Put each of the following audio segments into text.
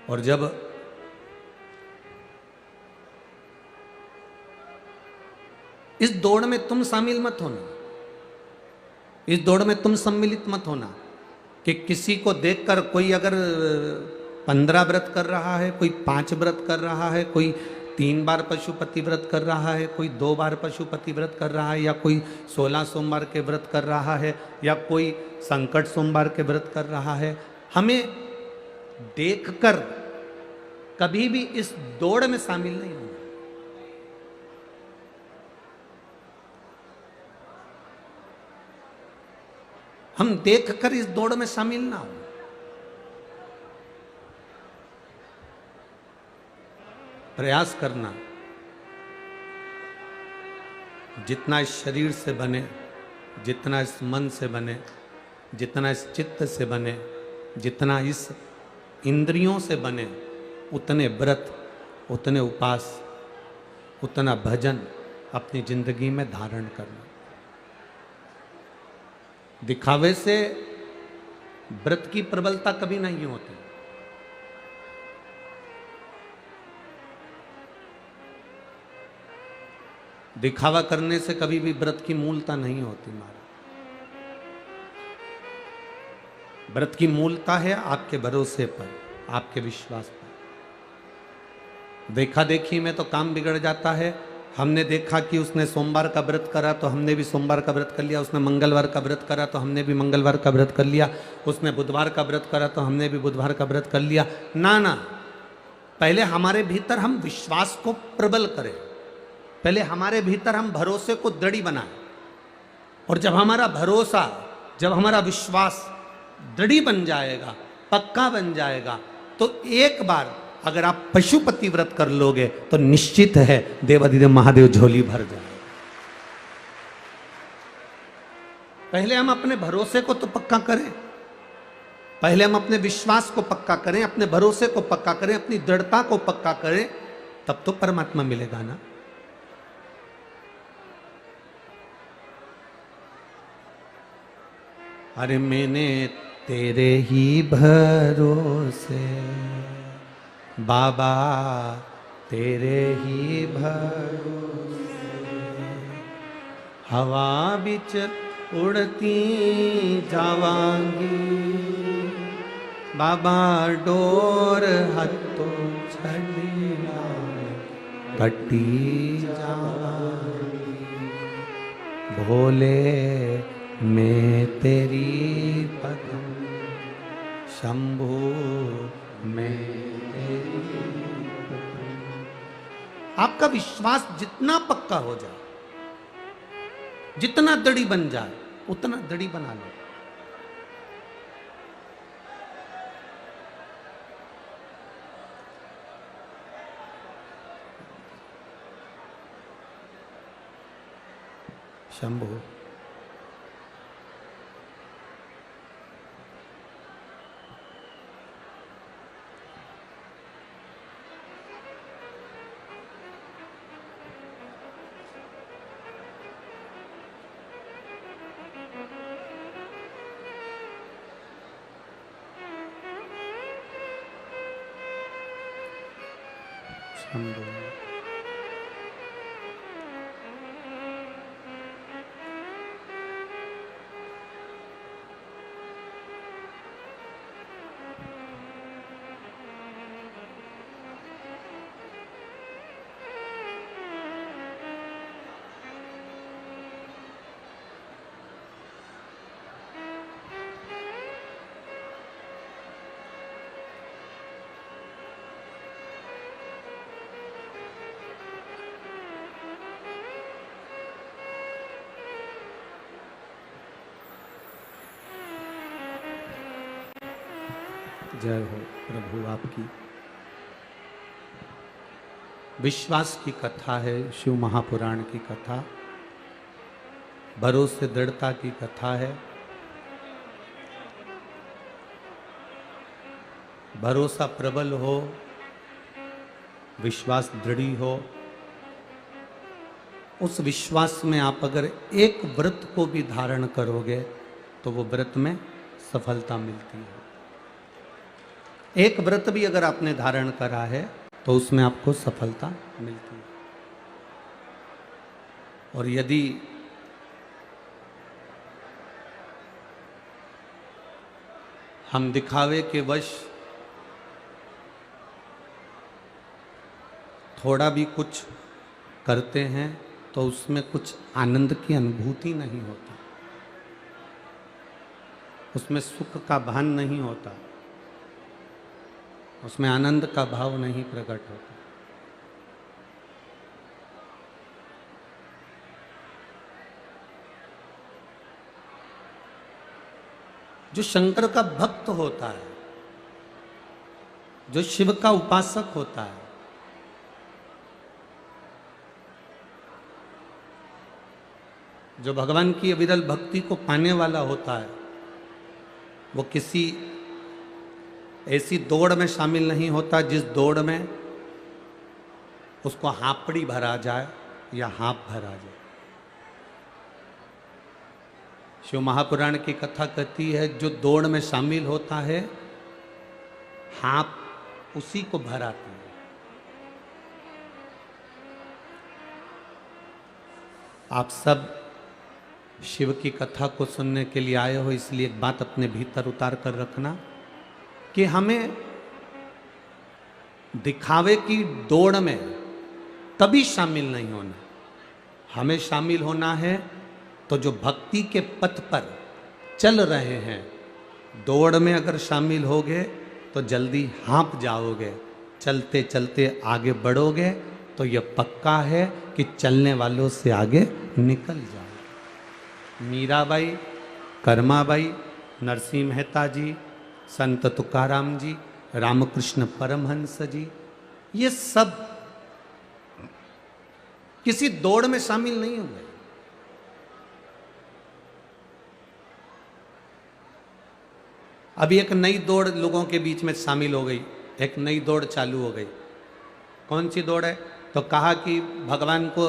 और जब इस दौड़ में तुम शामिल मत होना, इस दौड़ में तुम सम्मिलित मत होना कि किसी को देखकर कोई अगर 15 व्रत कर रहा है, कोई 5 व्रत कर रहा है, कोई 3 बार पशुपति व्रत कर रहा है, कोई 2 बार पशुपति व्रत कर रहा है, या कोई 16 सोमवार के व्रत कर रहा है, या कोई संकट सोमवार के व्रत कर रहा है। हमें देखकर कभी भी इस दौड़ में शामिल नहीं होना। हम देखकर इस दौड़ में शामिल ना हो। प्रयास करना जितना इस शरीर से बने, जितना इस मन से बने, जितना इस चित्त से बने, जितना इस इंद्रियों से बने, उतने व्रत, उतने उपास, उतना भजन अपनी जिंदगी में धारण करना। दिखावे से व्रत की प्रबलता कभी नहीं होती। दिखावा करने से कभी भी व्रत की मूलता नहीं होती। महाराज, व्रत की मूलता है आपके भरोसे पर, आपके विश्वास पर। देखा देखी में तो काम बिगड़ जाता है। हमने देखा कि उसने सोमवार का व्रत करा तो हमने भी सोमवार का व्रत कर लिया, उसने मंगलवार का व्रत करा तो हमने भी मंगलवार का व्रत कर लिया, उसने बुधवार का व्रत करा तो हमने भी बुधवार का व्रत कर लिया। ना ना, पहले हमारे भीतर हम विश्वास को प्रबल करें, पहले हमारे भीतर हम भरोसे को दृढ़ बनाएं। और जब हमारा भरोसा, जब हमारा विश्वास दृढ़ बन जाएगा, पक्का बन जाएगा, तो एक बार अगर आप पशुपति व्रत कर लोगे तो निश्चित है देवाधिदेव महादेव झोली भर जाए। पहले हम अपने भरोसे को तो पक्का करें, पहले हम अपने विश्वास को पक्का करें, अपने भरोसे को पक्का करें, अपनी दृढ़ता को पक्का करें, तब तो परमात्मा मिलेगा ना। अरे मैंने तेरे ही भरोसे बाबा, तेरे ही भरोसे हवा बिच उड़ती जावांगी, बाबा डोर हथों छड़ी कटी जावांगी। भोले मैं तेरी पदम, शंभु मैं तेरी पदम। आपका विश्वास जितना पक्का हो जाए, जितना दृढ़ बन जाए, उतना दृढ़ बना लो। शंभु शंभु जय हो प्रभु आपकी। विश्वास की कथा है, शिव महापुराण की कथा, भरोसे दृढ़ता की कथा है। भरोसा प्रबल हो, विश्वास दृढ़ हो, उस विश्वास में आप अगर एक व्रत को भी धारण करोगे तो वो व्रत में सफलता मिलती है। एक व्रत भी अगर आपने धारण करा है तो उसमें आपको सफलता मिलती है। और यदि हम दिखावे के वश थोड़ा भी कुछ करते हैं तो उसमें कुछ आनंद की अनुभूति नहीं होती, उसमें सुख का भान नहीं होता, उसमें आनंद का भाव नहीं प्रकट होता। जो शंकर का भक्त होता है, जो शिव का उपासक होता है, जो भगवान की अविरल भक्ति को पाने वाला होता है, वो किसी ऐसी दौड़ में शामिल नहीं होता जिस दौड़ में उसको हापड़ी भरा जाए या हाथ भरा जाए। शिव महापुराण की कथा कहती है जो दौड़ में शामिल होता है हाथ उसी को भराती है। आप सब शिव की कथा को सुनने के लिए आए हो, इसलिए एक बात अपने भीतर उतार कर रखना कि हमें दिखावे की दौड़ में कभी शामिल नहीं होना। हमें शामिल होना है तो जो भक्ति के पथ पर चल रहे हैं, दौड़ में अगर शामिल होगे तो जल्दी हाँप जाओगे, चलते चलते आगे बढ़ोगे तो यह पक्का है कि चलने वालों से आगे निकल जाओगे। मीराबाई, कर्माबाई, नरसिंह मेहता जी, संत तुकाराम जी, रामकृष्ण परमहंस जी, ये सब किसी दौड़ में शामिल नहीं हुए। अभी एक नई दौड़ लोगों के बीच में शामिल हो गई, एक नई दौड़ चालू हो गई। कौन सी दौड़ है? तो कहा कि भगवान को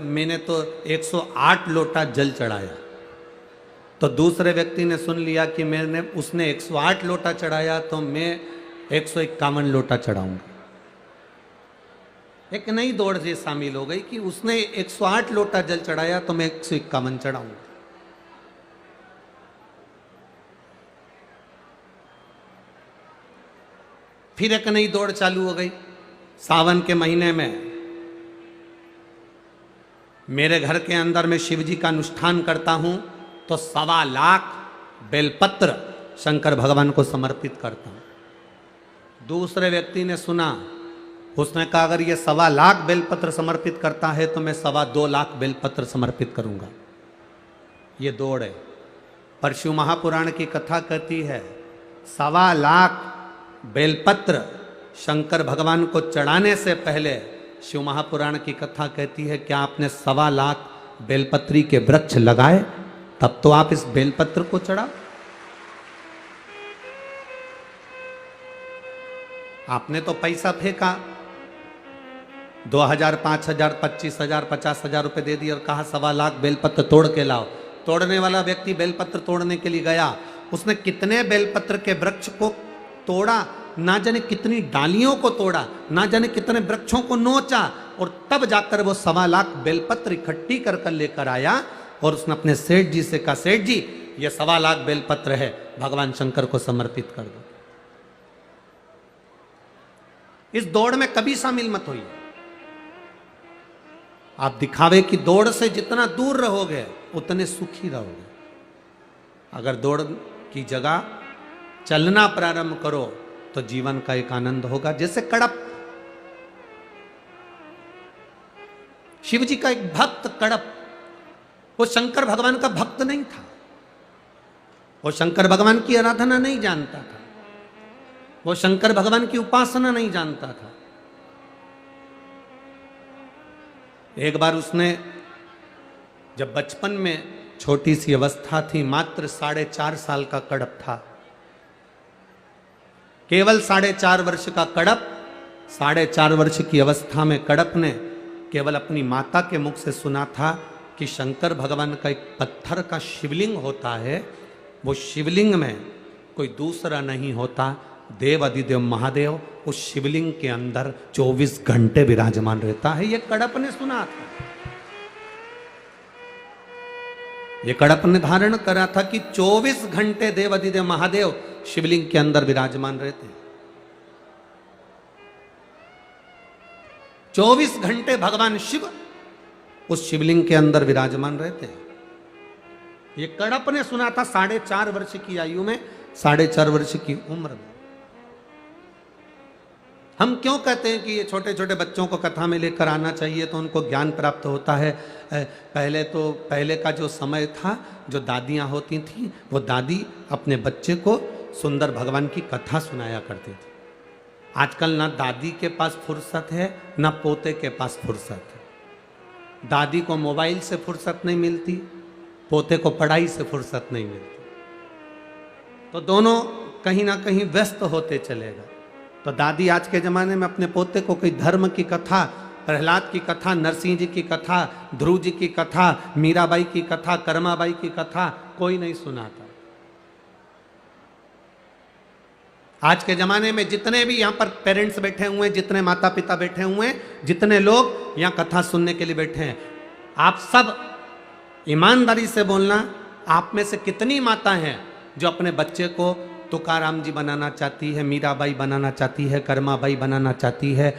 मैंने तो 108 लोटा जल चढ़ाया। तो दूसरे व्यक्ति ने सुन लिया कि उसने 108 लोटा चढ़ाया तो मैं 151 लोटा चढ़ाऊंगा। एक नई दौड़ से शामिल हो गई कि उसने 108 लोटा जल चढ़ाया तो मैं 151 चढ़ाऊंगा। फिर एक नई दौड़ चालू हो गई। सावन के महीने में मेरे घर के अंदर मैं शिव जी का अनुष्ठान करता हूं तो 1.25 लाख बेलपत्र शंकर भगवान को समर्पित करता हूं। दूसरे व्यक्ति ने सुना, उसने कहा अगर ये 1.25 लाख बेलपत्र समर्पित करता है तो मैं 2.25 लाख बेलपत्र समर्पित करूंगा। ये दौड़ है। पर शिव महापुराण की कथा कहती है 1.25 लाख बेलपत्र शंकर भगवान को चढ़ाने से पहले शिव महापुराण की कथा कहती है क्या आपने 1.25 लाख बेलपत्री के वृक्ष लगाए तब तो आप इस बेलपत्र को चढ़ा। आपने तो पैसा फेंका, 2000, 5000, 25,000, 50,000 रुपए दे दिए और कहा 1.25 लाख बेलपत्र तोड़ के लाओ। तोड़ने वाला व्यक्ति बेलपत्र तोड़ने के लिए गया, उसने कितने बेलपत्र के वृक्ष को तोड़ा, ना जाने कितनी डालियों को तोड़ा, ना जाने कितने वृक्षों को नोचा, और तब जाकर वो 1.25 लाख बेलपत्र इकट्ठी कर लेकर आया और उसने अपने सेठ जी से कहा सेठ जी ये 1.25 लाख बेलपत्र है, भगवान शंकर को समर्पित कर दो। इस दौड़ में कभी शामिल मत होइए। आप दिखावे की दौड़ से जितना दूर रहोगे उतने सुखी रहोगे। अगर दौड़ की जगह चलना प्रारंभ करो तो जीवन का एक आनंद होगा। जैसे कड़प, शिव जी का एक भक्त कड़प, वो शंकर भगवान का भक्त नहीं था, वो शंकर भगवान की आराधना नहीं जानता था, वो शंकर भगवान की उपासना नहीं जानता था। एक बार उसने जब बचपन में छोटी सी अवस्था थी, मात्र 4.5 साल का कड़प था, केवल 4.5 वर्ष का कड़प, 4.5 वर्ष की अवस्था में कड़प ने केवल अपनी माता के मुख से सुना था कि शंकर भगवान का एक पत्थर का शिवलिंग होता है, वो शिवलिंग में कोई दूसरा नहीं होता, देव अधिदेव महादेव उस शिवलिंग के अंदर 24 घंटे विराजमान रहता है। ये कड़प ने सुना था, ये कड़प ने धारण करा था कि 24 घंटे देव अधिदेव महादेव शिवलिंग के अंदर विराजमान रहते हैं। 24 घंटे भगवान शिव उस शिवलिंग के अंदर विराजमान रहते हैं। ये कड़प ने सुना था 4.5 वर्ष की आयु में, 4.5 वर्ष की उम्र में। हम क्यों कहते हैं कि ये छोटे छोटे बच्चों को कथा में लेकर आना चाहिए तो उनको ज्ञान प्राप्त होता है। पहले का जो समय था, जो दादियाँ होती थीं, वो दादी अपने बच्चे को सुंदर भगवान की कथा सुनाया करती थी। आजकल ना दादी के पास फुर्सत है, ना पोते के पास फुर्सत है। दादी को मोबाइल से फुर्सत नहीं मिलती, पोते को पढ़ाई से फुर्सत नहीं मिलती, तो दोनों कहीं ना कहीं व्यस्त होते चलेगा। तो दादी आज के ज़माने में अपने पोते को कोई धर्म की कथा, प्रहलाद की कथा, नरसिंह जी की कथा, ध्रुव जी की कथा, मीराबाई की कथा, कर्माबाई की कथा कोई नहीं सुनाता। आज के ज़माने में जितने भी यहाँ पर पेरेंट्स बैठे हुए हैं, जितने माता पिता बैठे हुए हैं, जितने लोग यहाँ कथा सुनने के लिए बैठे हैं, आप सब ईमानदारी से बोलना, आप में से कितनी माता हैं जो अपने बच्चे को तुकाराम जी बनाना चाहती है, मीराबाई बनाना चाहती है, कर्माबाई बनाना चाहती है,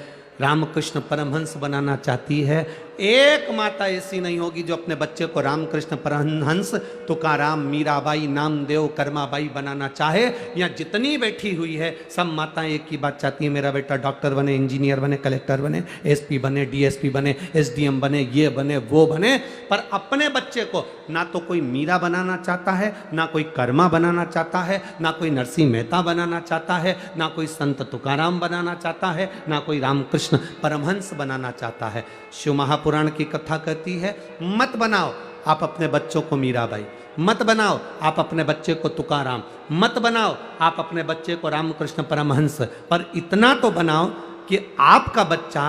रामकृष्ण परमहंस बनाना चाहती है? एक माता ऐसी नहीं होगी जो अपने बच्चे को रामकृष्ण परमहंस, तुकाराम, मीराबाई, नामदेव, कर्माबाई बनाना चाहे। या जितनी बैठी हुई है सब माताएं एक ही बात चाहती है, मेरा बेटा डॉक्टर बने, इंजीनियर बने, कलेक्टर बने, एसपी बने, डीएसपी बने, एसडीएम बने, ये बने, वो बने। पर अपने बच्चे को ना तो कोई मीरा बनाना चाहता है, ना कोई कर्मा बनाना चाहता है, ना कोई नरसिंह मेहता बनाना चाहता है, ना कोई संत तुकाराम बनाना चाहता है, ना कोई रामकृष्ण परमहंस बनाना चाहता है। शिव महापुराण की कथा कहती है, मत बनाओ आप अपने बच्चों को मीराबाई, मत बनाओ आप अपने बच्चे को तुकाराम, मत बनाओ आप अपने बच्चे को रामकृष्ण परमहंस, पर इतना तो बनाओ कि आपका बच्चा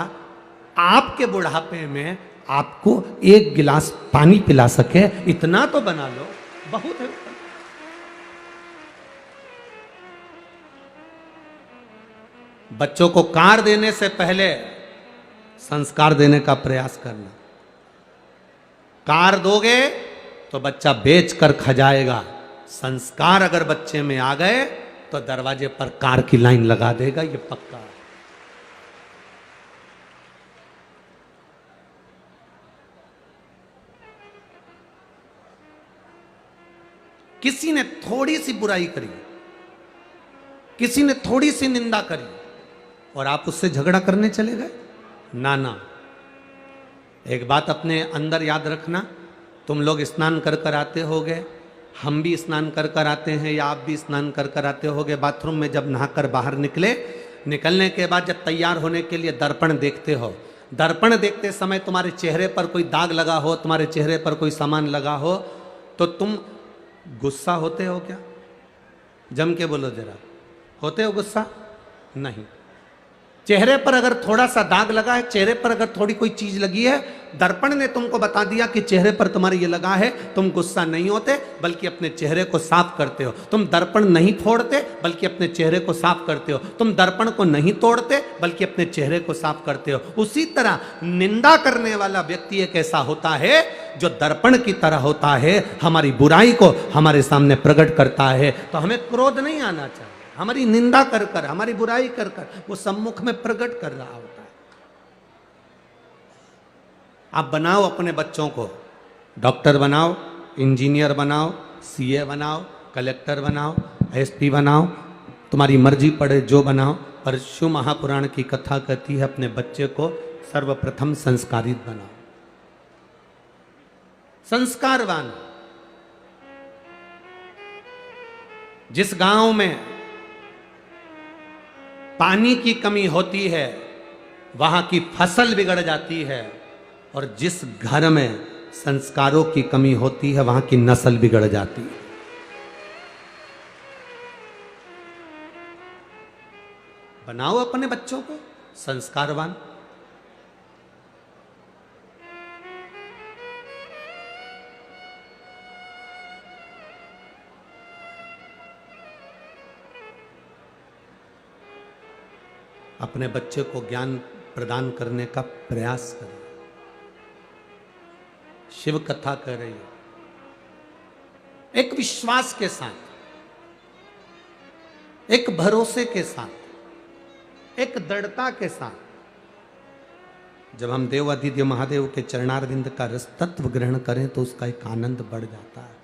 आपके बुढ़ापे में आपको 1 गिलास पानी पिला सके। इतना तो बना लो, बहुत है। बच्चों को कार देने से पहले संस्कार देने का प्रयास करना। कार दोगे तो बच्चा बेच कर खा जाएगा, संस्कार अगर बच्चे में आ गए तो दरवाजे पर कार की लाइन लगा देगा, ये पक्का है। किसी ने थोड़ी सी बुराई करी, किसी ने थोड़ी सी निंदा करी और आप उससे झगड़ा करने चले गए? ना ना, एक बात अपने अंदर याद रखना, तुम लोग स्नान कर कर आते होगे, हम भी स्नान कर कर आते हैं, या आप भी स्नान कर कर आते होगे। बाथरूम में जब नहाकर बाहर निकलने के बाद जब तैयार होने के लिए दर्पण देखते हो, दर्पण देखते समय तुम्हारे चेहरे पर कोई दाग लगा हो, तुम्हारे चेहरे पर कोई सामान लगा हो, तो तुम गुस्सा होते हो क्या? जम के बोलो जरा, होते हो गुस्सा? नहीं। चेहरे पर अगर थोड़ा सा दाग लगा है, चेहरे पर अगर थोड़ी कोई चीज लगी है, दर्पण ने तुमको बता दिया कि चेहरे पर तुम्हारे ये लगा है, तुम गुस्सा नहीं होते बल्कि अपने चेहरे को साफ करते हो। तुम दर्पण नहीं फोड़ते बल्कि अपने चेहरे को साफ करते हो। तुम दर्पण को नहीं तोड़ते बल्कि अपने चेहरे को साफ करते हो। उसी तरह निंदा करने वाला व्यक्ति एक ऐसा होता है जो दर्पण की तरह होता है, हमारी बुराई को हमारे सामने प्रकट करता है। तो हमें क्रोध नहीं आना चाहिए, हमारी निंदा कर कर, हमारी बुराई कर कर वो सम्मुख में प्रकट कर रहा होता है। आप बनाओ अपने बच्चों को, डॉक्टर बनाओ, इंजीनियर बनाओ, सीए बनाओ, कलेक्टर बनाओ, एसपी बनाओ, तुम्हारी मर्जी पड़े जो बनाओ, पर शिव महापुराण की कथा कहती है अपने बच्चे को सर्वप्रथम संस्कारित बनाओ, संस्कारवान। जिस गांव में पानी की कमी होती है वहां की फसल बिगड़ जाती है, और जिस घर में संस्कारों की कमी होती है वहां की नस्ल बिगड़ जाती है। बनाओ अपने बच्चों को संस्कारवान। अपने बच्चे को ज्ञान प्रदान करने का प्रयास करें। शिव कथा कह रही है, एक विश्वास के साथ, एक भरोसे के साथ, एक दृढ़ता के साथ जब हम देवाधिदेव महादेव के चरणारविंद का रस तत्व ग्रहण करें तो उसका एक आनंद बढ़ जाता है।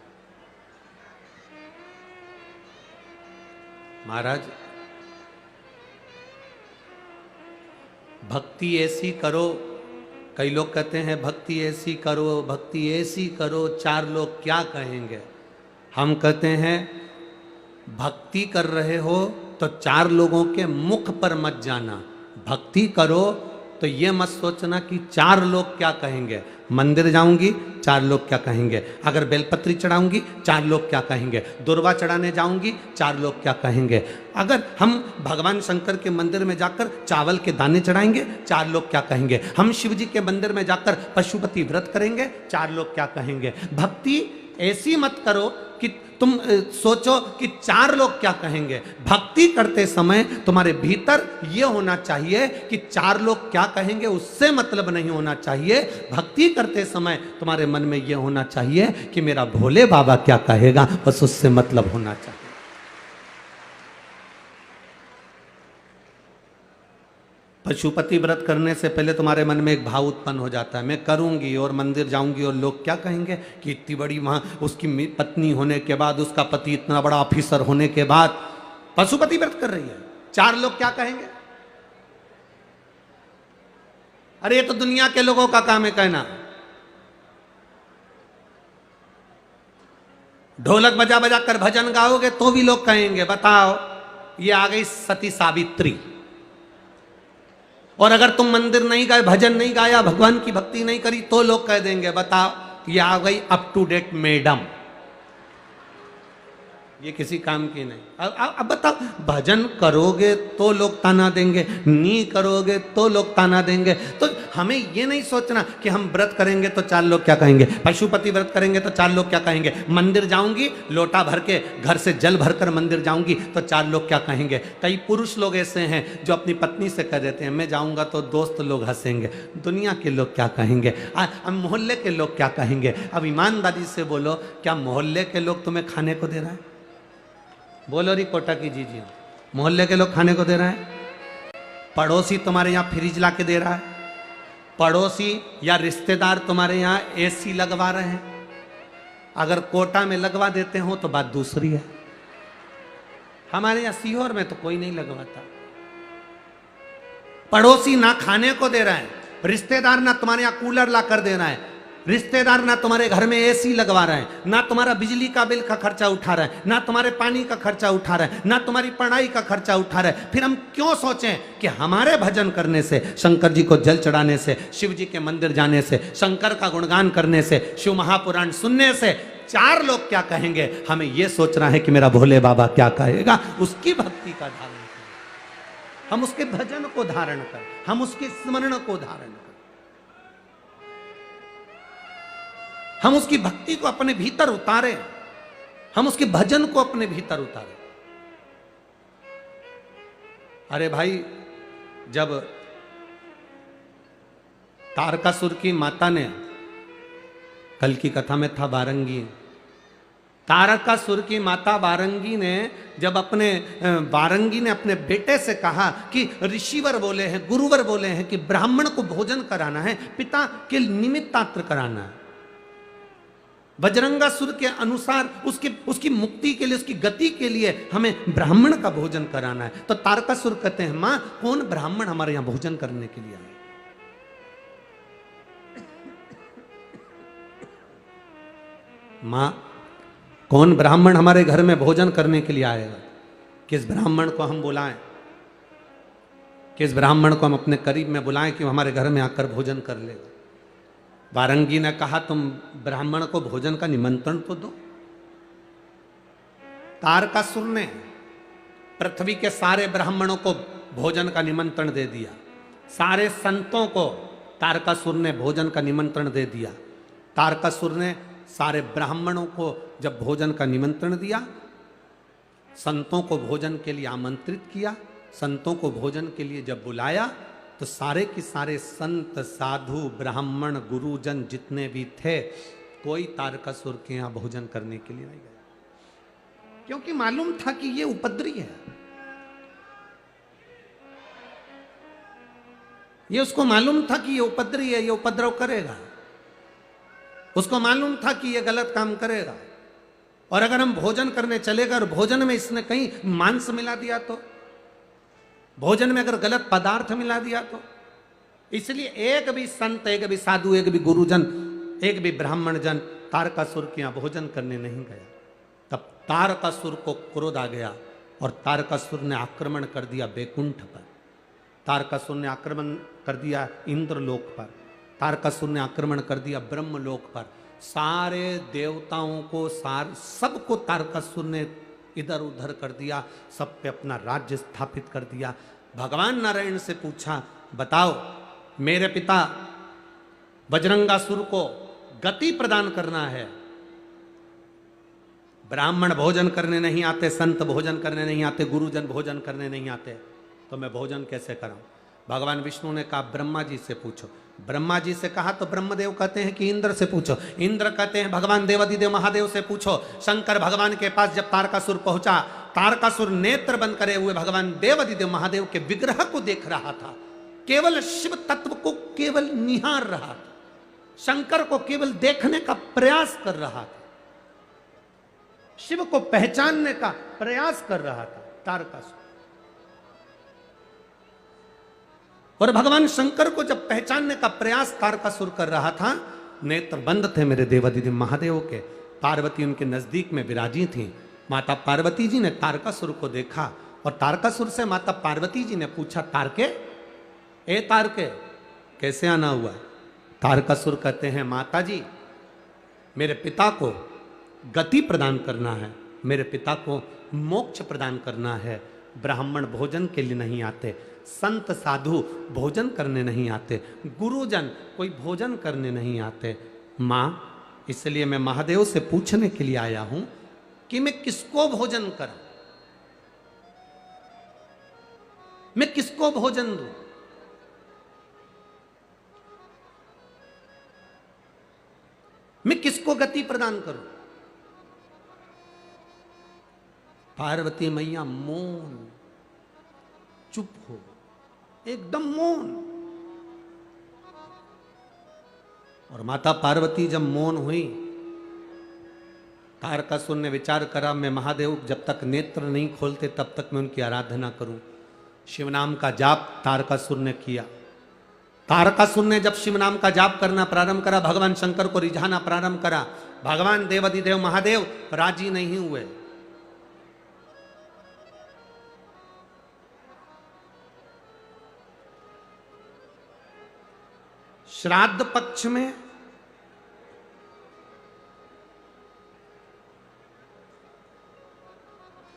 महाराज, भक्ति ऐसी करो, कई लोग कहते हैं भक्ति ऐसी करो, भक्ति ऐसी करो, चार लोग क्या कहेंगे। हम कहते हैं भक्ति कर रहे हो तो चार लोगों के मुख पर मत जाना। भक्ति करो तो ये मत सोचना कि चार लोग क्या कहेंगे। मंदिर जाऊंगी, चार लोग क्या कहेंगे। अगर बेलपत्री चढ़ाऊंगी, चार लोग क्या कहेंगे। दुर्वा चढ़ाने जाऊंगी, चार लोग क्या कहेंगे। अगर हम भगवान शंकर के मंदिर में जाकर चावल के दाने चढ़ाएंगे, चार लोग क्या कहेंगे। हम शिव जी के मंदिर में जाकर पशुपति व्रत करेंगे, चार लोग क्या कहेंगे। भक्ति ऐसी मत करो कि तुम सोचो कि चार लोग क्या कहेंगे। भक्ति करते समय तुम्हारे भीतर यह होना चाहिए कि चार लोग क्या कहेंगे, उससे मतलब नहीं होना चाहिए। भक्ति करते समय तुम्हारे मन में यह होना चाहिए कि मेरा भोले बाबा क्या कहेगा, बस उससे मतलब होना चाहिए। पशुपति व्रत करने से पहले तुम्हारे मन में एक भाव उत्पन्न हो जाता है, मैं करूंगी और मंदिर जाऊंगी और लोग क्या कहेंगे कि इतनी बड़ी वहां उसकी पत्नी होने के बाद, उसका पति इतना बड़ा ऑफिसर होने के बाद पशुपति व्रत कर रही है, चार लोग क्या कहेंगे। अरे ये तो दुनिया के लोगों का काम है कहना। ढोलक बजा बजा कर भजन गाओगे तो भी लोग कहेंगे, बताओ ये आ गई सती सावित्री। और अगर तुम मंदिर नहीं गए, भजन नहीं गाया, भगवान की भक्ति नहीं करी तो लोग कह देंगे, बताओ ये आ गई अप टू डेट मैडम। ये किसी काम की नहीं। अब बताओ, भजन करोगे तो लोग ताना देंगे, नहीं करोगे तो लोग ताना देंगे। तो हमें ये नहीं सोचना कि हम व्रत करेंगे तो चार लोग क्या कहेंगे, पशुपति व्रत करेंगे तो चार लोग क्या कहेंगे, मंदिर जाऊंगी लोटा भर के, घर से जल भरकर मंदिर जाऊंगी तो चार लोग क्या कहेंगे। कई पुरुष लोग ऐसे हैं जो अपनी पत्नी से कह देते हैं, मैं जाऊंगा तो दोस्त लोग हंसेंगे, दुनिया के लोग क्या कहेंगे, मोहल्ले के लोग क्या कहेंगे। अब ईमानदारी से बोलो, क्या मोहल्ले के लोग तुम्हें खाने को दे रहा है? बोलो री कोटा की जी, मोहल्ले के लोग खाने को दे रहे हैं? पड़ोसी तुम्हारे यहाँ फ्रिज ला के दे रहा है? पड़ोसी या रिश्तेदार तुम्हारे यहाँ एसी लगवा रहे हैं? अगर कोटा में लगवा देते हो तो बात दूसरी है। हमारे यहाँ सीहोर में तो कोई नहीं लगवाता। पड़ोसी ना खाने को दे रहा है, रिश्तेदार ना तुम्हारे यहाँ कूलर ला कर दे रहा है, रिश्तेदार ना तुम्हारे घर में एसी लगवा रहा है, ना तुम्हारा बिजली का बिल का खर्चा उठा रहा है, ना तुम्हारे पानी का खर्चा उठा रहा है, ना तुम्हारी पढ़ाई का खर्चा उठा रहा है। फिर हम क्यों सोचें कि हमारे भजन करने से, शंकर जी को जल चढ़ाने से, शिव जी के मंदिर जाने से, शंकर का गुणगान करने से, शिव महापुराण सुनने से चार लोग क्या कहेंगे। हमें यह सोचना है कि मेरा भोले बाबा क्या कहेगा। उसकी भक्ति का धारण करें, हम उसके भजन को धारण करें, हम उसके स्मरण को धारण करें, हम उसकी भक्ति को अपने भीतर उतारें, हम उसके भजन को अपने भीतर उतारें। अरे भाई, जब तारकासुर की माता ने, कल की कथा में था वारंगी, तारकासुर की माता वारंगी ने जब वारंगी ने अपने बेटे से कहा कि ऋषिवर बोले हैं, गुरुवर बोले हैं कि ब्राह्मण को भोजन कराना है, पिता के निमित्तात्र कराना है, बजरंगासुर के अनुसार उसकी मुक्ति के लिए, उसकी गति के लिए हमें ब्राह्मण का भोजन कराना है। तो तारकासुर कहते हैं, मां कौन ब्राह्मण हमारे यहां भोजन करने के लिए आए? मां कौन ब्राह्मण हमारे घर में भोजन करने के लिए आएगा? किस ब्राह्मण को हम बुलाएं, किस ब्राह्मण को हम अपने करीब में बुलाएं कि वो हमारे घर में आकर भोजन कर लेगा? वारंगी ने कहा, तुम ब्राह्मण को भोजन का निमंत्रण तो दो। तारकासुर ने पृथ्वी के सारे ब्राह्मणों को भोजन का निमंत्रण दे दिया, सारे संतों को तारकासुर ने भोजन का निमंत्रण दे दिया। तारकासुर ने सारे ब्राह्मणों को जब भोजन का निमंत्रण दिया, संतों को भोजन के लिए आमंत्रित किया, संतों को भोजन के लिए जब बुलाया तो सारे के सारे संत साधु ब्राह्मण गुरुजन जितने भी थे, कोई तारकासुर के यहां भोजन करने के लिए नहीं गया, क्योंकि मालूम था कि ये उपद्रवी है। ये उसको मालूम था कि ये उपद्रवी है, ये उपद्रव करेगा। उसको मालूम था कि ये गलत काम करेगा, और अगर हम भोजन करने चलेगा और भोजन में इसने कहीं मांस मिला दिया तो, भोजन में अगर गलत पदार्थ मिला दिया तो, इसलिए एक भी संत, एक भी साधु, एक भी गुरुजन, एक भी ब्राह्मण जन तारकासुर के यहां भोजन करने नहीं गया। तब तारकासुर को क्रोध आ गया और तारकासुर ने आक्रमण कर दिया बैकुंठ पर, तारकासुर ने आक्रमण कर दिया इंद्रलोक पर, तारकासुर ने आक्रमण कर दिया ब्रह्मलोक पर। सारे देवताओं को, सबको तारकासुर ने इधर उधर कर दिया, सब पे अपना राज्य स्थापित कर दिया। भगवान नारायण से पूछा, बताओ मेरे पिता बजरंगासुर को गति प्रदान करना है, ब्राह्मण भोजन करने नहीं आते, संत भोजन करने नहीं आते, गुरुजन भोजन करने नहीं आते, तो मैं भोजन कैसे कराऊं? भगवान विष्णु ने कहा ब्रह्मा जी से पूछो। ब्रह्मा जी से कहा तो ब्रह्मदेव कहते हैं कि इंद्र से पूछो। इंद्र कहते हैं भगवान देवादिदेव महादेव से पूछो। शंकर भगवान के पास जब तारकासुर पहुंचा, तारकासुर नेत्र बंद करे हुए भगवान देवादिदेव महादेव के विग्रह को देख रहा था, केवल शिव तत्व को केवल निहार रहा था, शंकर को केवल देखने का प्रयास कर रहा था, शिव को पहचानने का प्रयास कर रहा था तारकासुर। और भगवान शंकर को जब पहचानने का प्रयास तारकासुर कर रहा था, नेत्र बंद थे मेरे देवादिदेव महादेव के, पार्वती उनके नजदीक में विराजी थी। माता पार्वती जी ने तारकासुर को देखा और तारकासुर से माता पार्वती जी ने पूछा, तारके, ए तारके, कैसे आना हुआ? तारकासुर कहते हैं, माता जी मेरे पिता को गति प्रदान करना है, मेरे पिता को मोक्ष प्रदान करना है। ब्राह्मण भोजन के लिए नहीं आते, संत साधु भोजन करने नहीं आते, गुरुजन कोई भोजन करने नहीं आते। माँ, इसलिए मैं महादेव से पूछने के लिए आया हूं कि मैं किसको भोजन करूं, मैं किसको भोजन दूं? मैं किसको गति प्रदान करूं? पार्वती मैया मौन, चुप हो, एकदम मौन। और माता पार्वती जब मौन हुई, तारकासुर ने विचार करा, मैं महादेव जब तक नेत्र नहीं खोलते तब तक मैं उनकी आराधना करूं। शिव नाम का जाप तारकासुर ने किया। तारकासुर ने जब शिव नाम का जाप करना प्रारंभ करा, भगवान शंकर को रिझाना प्रारंभ करा, भगवान देवादिदेव महादेव राजी नहीं हुए। श्राद्ध पक्ष में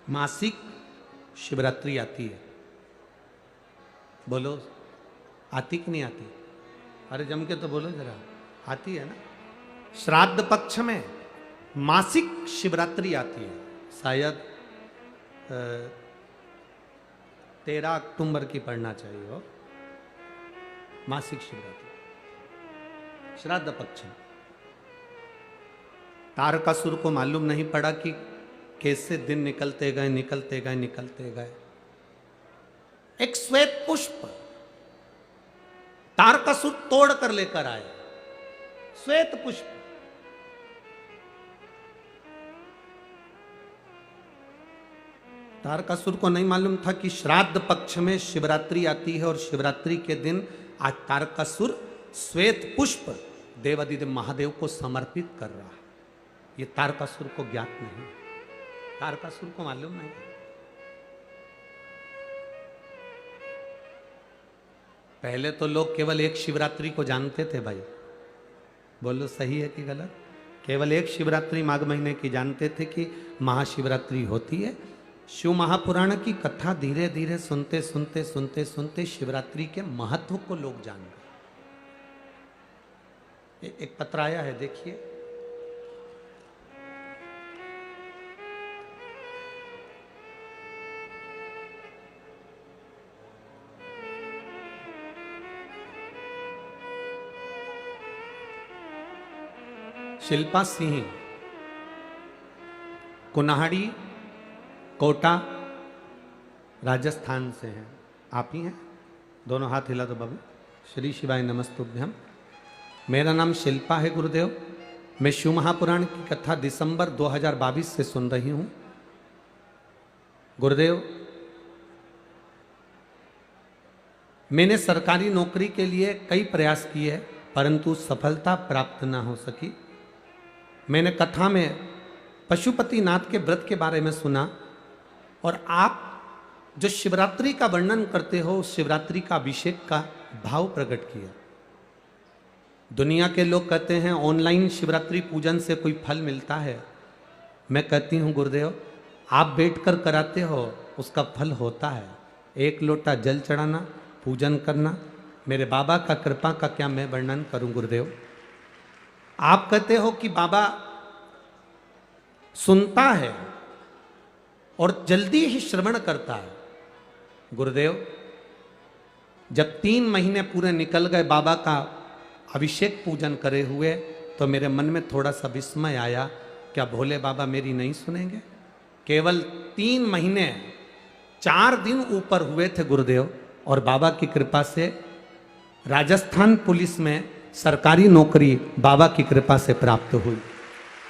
मासिक शिवरात्रि आती है। बोलो, आती कि नहीं आती? अरे जम के तो बोलो जरा, आती है ना? श्राद्ध पक्ष में मासिक शिवरात्रि आती है, शायद 13 अक्टूबर की पढ़ना चाहिए हो, मासिक शिवरात्रि श्राद्ध पक्ष में। तारकासुर को मालूम नहीं पड़ा कि कैसे दिन निकलते गए निकलते गए निकलते गए। एक श्वेत पुष्प तारकासुर तोड़ कर लेकर आए, श्वेत पुष्प। तारकासुर को नहीं मालूम था कि श्राद्ध पक्ष में शिवरात्रि आती है और शिवरात्रि के दिन आज तारकासुर श्वेत पुष्प देवादिदेव महादेव को समर्पित कर रहा है। यह तारकासुर को ज्ञात नहीं, तारकासुर को मालूम नहीं। पहले तो लोग केवल एक शिवरात्रि को जानते थे भाई, बोलो सही है कि गलत? केवल एक शिवरात्रि माघ महीने की जानते थे कि महाशिवरात्रि होती है। शिव महापुराण की कथा धीरे धीरे सुनते सुनते सुनते सुनते शिवरात्रि के महत्व को लोग जान गए। एक पत्र आया है, देखिए। शिल्पा सिंह, कुन्हाड़ी, कोटा, राजस्थान से हैं। आप ही हैं? दोनों हाथ हिला दो बाबू। श्री शिवाय नमस्तुभ्यम। मेरा नाम शिल्पा है गुरुदेव। मैं शिव महापुराण की कथा दिसंबर 2022 से सुन रही हूं। गुरुदेव, मैंने सरकारी नौकरी के लिए कई प्रयास किए परंतु सफलता प्राप्त न हो सकी। मैंने कथा में पशुपतिनाथ के व्रत के बारे में सुना और आप जो शिवरात्रि का वर्णन करते हो उस शिवरात्रि का अभिषेक का भाव प्रकट किया। दुनिया के लोग कहते हैं ऑनलाइन शिवरात्रि पूजन से कोई फल मिलता है। मैं कहती हूँ गुरुदेव, आप बैठकर कराते हो उसका फल होता है। एक लोटा जल चढ़ाना, पूजन करना, मेरे बाबा का कृपा का क्या मैं वर्णन करूं गुरुदेव। आप कहते हो कि बाबा सुनता है और जल्दी ही श्रवण करता है। गुरुदेव, जब 3 महीने पूरे निकल गए बाबा का अभिषेक पूजन करे हुए तो मेरे मन में थोड़ा सा विस्मय आया, क्या भोले बाबा मेरी नहीं सुनेंगे? केवल 3 महीने 4 दिन ऊपर हुए थे गुरुदेव और बाबा की कृपा से राजस्थान पुलिस में सरकारी नौकरी बाबा की कृपा से प्राप्त हुई।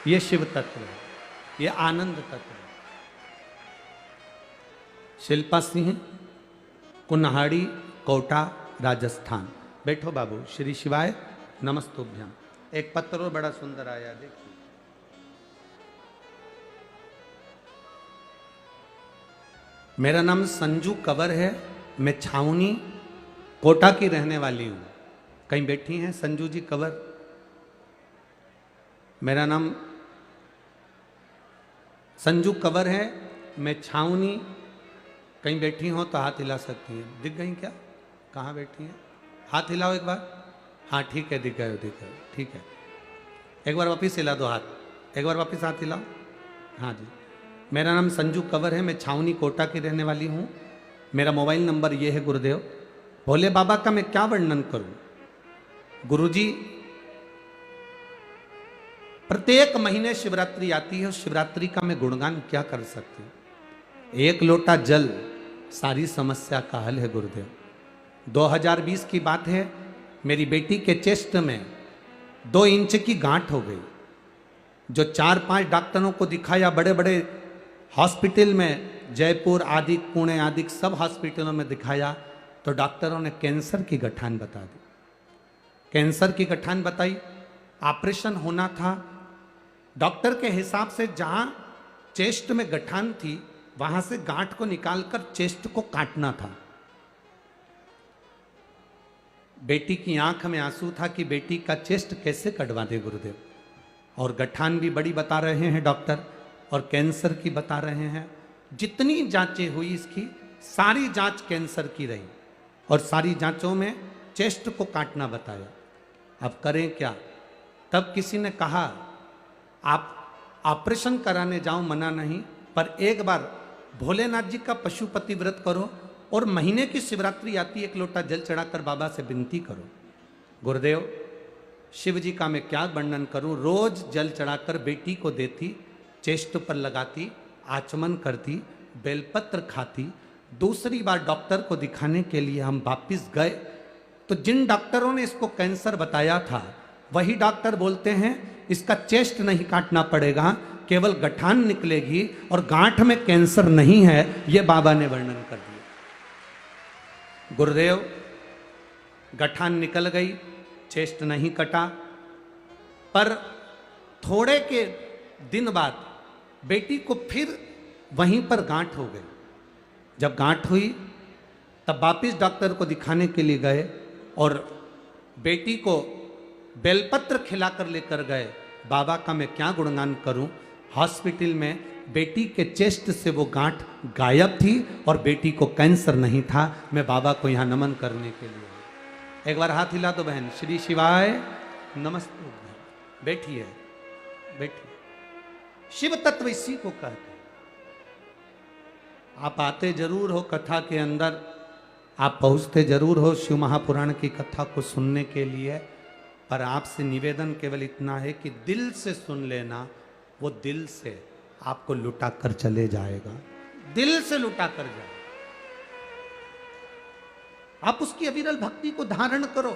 ये शिव तत्व है, ये आनंद तत्व है। शिल्पा सिंह, कुन्हाड़ी, कोटा, राजस्थान। बैठो बाबू। श्री शिवाय नमस्तुभ्यम। एक पत्र और बड़ा सुंदर आया, देखिए। मेरा नाम संजू कंवर है। मैं छावनी, कोटा की रहने वाली हूं। कहीं बैठी हैं संजू जी कंवर? मेरा नाम संजू कंवर है। मैं छावनी, कहीं बैठी हो तो हाथ हिला सकती हैं। दिख गई क्या? कहाँ बैठी हैं? हाथ हिलाओ एक बार। हाँ ठीक है, दिख गए, दिख गए, ठीक है। एक बार वापिस हिला दो हाथ। एक बार वापिस हाथ हिलाओ। हाँ जी। मेरा नाम संजू कंवर है। मैं छावनी, कोटा की रहने वाली हूँ। मेरा मोबाइल नंबर ये है गुरुदेव। भोले बाबा का मैं क्या वर्णन करूँ गुरुजी। प्रत्येक महीने शिवरात्रि आती है और शिवरात्रि का मैं गुणगान क्या कर सकती हूँ। एक लोटा जल सारी समस्या का हल है गुरुदेव। 2020 की बात है, मेरी बेटी के चेस्ट में 2 इंच की गांठ हो गई। जो 4-5 डॉक्टरों को दिखाया, बड़े बड़े हॉस्पिटल में, जयपुर आदि, पुणे आदि सब हॉस्पिटलों में दिखाया तो डॉक्टरों ने कैंसर की गठान बता दी। कैंसर की गठान बताई, ऑपरेशन होना था। डॉक्टर के हिसाब से जहां चेस्ट में गठान थी वहां से गांठ को निकालकर चेस्ट को काटना था। बेटी की आंख में आंसू था कि बेटी का चेस्ट कैसे कटवा दे गुरुदेव। और गठान भी बड़ी बता रहे हैं डॉक्टर और कैंसर की बता रहे हैं। जितनी जांचें हुई इसकी, सारी जांच कैंसर की रही और सारी जांचों में चेस्ट को काटना बताया। अब करें क्या? तब किसी ने कहा आप ऑपरेशन कराने जाओ, मना नहीं, पर एक बार भोलेनाथ जी का पशुपति व्रत करो और महीने की शिवरात्रि आती, 1 लोटा जल चढ़ाकर बाबा से विनती करो। गुरुदेव, शिव जी का मैं क्या वर्णन करूं। रोज जल चढ़ाकर बेटी को देती, चेस्ट पर लगाती, आचमन करती, बेलपत्र खाती। दूसरी बार डॉक्टर को दिखाने के लिए हम वापिस गए तो जिन डॉक्टरों ने इसको कैंसर बताया था वही डॉक्टर बोलते हैं इसका चेस्ट नहीं काटना पड़ेगा, केवल गठान निकलेगी और गांठ में कैंसर नहीं है। यह बाबा ने वर्णन कर दिया। गुरुदेव, गठान निकल गई, चेस्ट नहीं कटा, पर थोड़े के दिन बाद बेटी को फिर वहीं पर गांठ हो गई। जब गांठ हुई तब वापिस डॉक्टर को दिखाने के लिए गए और बेटी को बेलपत्र खिलाकर लेकर गए। बाबा का मैं क्या गुणगान करूं। हॉस्पिटल में बेटी के चेस्ट से वो गांठ गायब थी और बेटी को कैंसर नहीं था। मैं बाबा को यहाँ नमन करने के लिए। एक बार हाथ हिला दो बहन। श्री शिवाय नमस्ते। बैठिए, बैठिए। शिव तत्व इसी को कहते हैं। आप आते जरूर हो कथा के अंदर, आप पहुंचते जरूर हो शिव महापुराण की कथा को सुनने के लिए, पर आपसे निवेदन केवल इतना है कि दिल से सुन लेना, वो दिल से आपको लुटा कर चले जाएगा, दिल से लुटा कर जाएगा। आप उसकी अविरल भक्ति को धारण करो,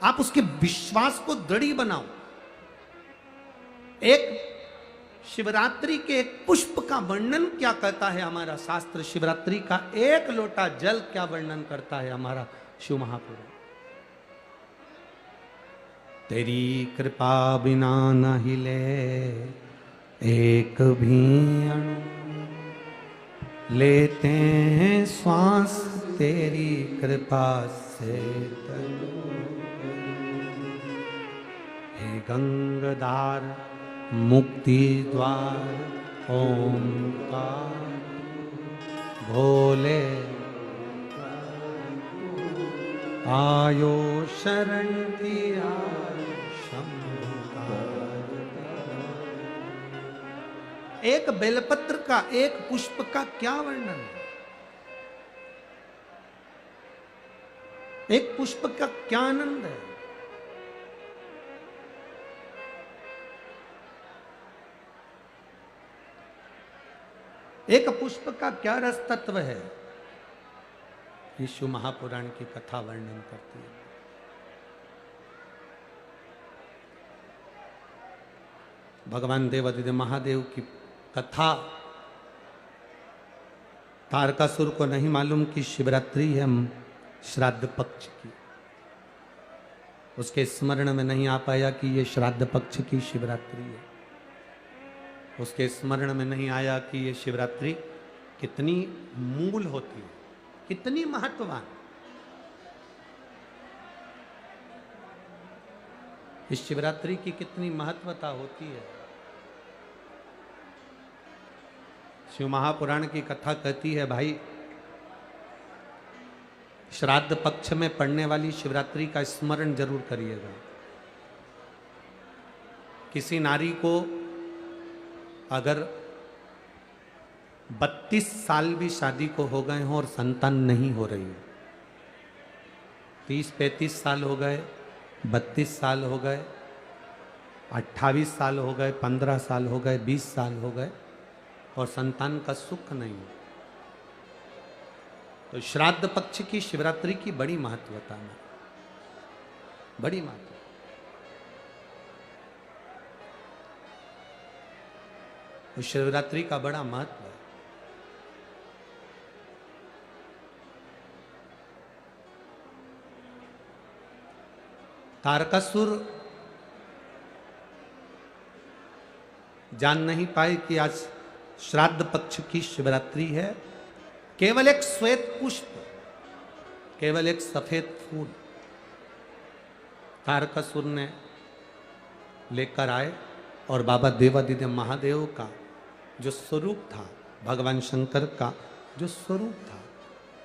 आप उसके विश्वास को दृढ़ बनाओ। एक शिवरात्रि के एक पुष्प का वर्णन क्या कहता है हमारा शास्त्र, शिवरात्रि का एक लोटा जल क्या वर्णन करता है हमारा शिव महापुराण। तेरी कृपा बिना न हिले एक भी अणु, लेते हैं श्वास तेरी कृपा से तनु। हे गंगाधार मुक्ति द्वार ओंकार, भोले आयो शरण दिया शंभुकार। एक बेलपत्र का, एक पुष्प का क्या वर्णन है, एक पुष्प का क्या आनंद है। एक पुष्प का क्या रस तत्व है, शिव महापुराण की कथा वर्णन करती है। भगवान देवादिदेव महादेव की कथा तारकासुर को नहीं मालूम कि शिवरात्रि है श्राद्ध पक्ष की, उसके स्मरण में नहीं आ पाया कि ये श्राद्ध पक्ष की शिवरात्रि है, उसके स्मरण में नहीं आया कि ये शिवरात्रि कितनी मूल होती है, कितनी महत्ववान। इस शिवरात्रि की कितनी महत्वता होती है। शिव महापुराण की कथा कहती है, भाई श्राद्ध पक्ष में पड़ने वाली शिवरात्रि का स्मरण जरूर करिएगा। किसी नारी को अगर 32 साल भी शादी को हो गए हों और संतान नहीं हो रही हो, 30-35 साल हो गए, 32 साल हो गए, 28 साल हो गए, 15 साल हो गए, 20 साल हो गए और संतान का सुख नहीं हो, तो श्राद्ध पक्ष की शिवरात्रि की बड़ी महत्वता है, बड़ी महत्व। तो शिवरात्रि का बड़ा महत्व है। तारकासुर जान नहीं पाए कि आज श्राद्ध पक्ष की शिवरात्रि है। केवल एक श्वेत पुष्प, केवल एक सफेद फूल तारकासुर ने लेकर आए और बाबा देवादिदेव महादेव का जो स्वरूप था, भगवान शंकर का जो स्वरूप था,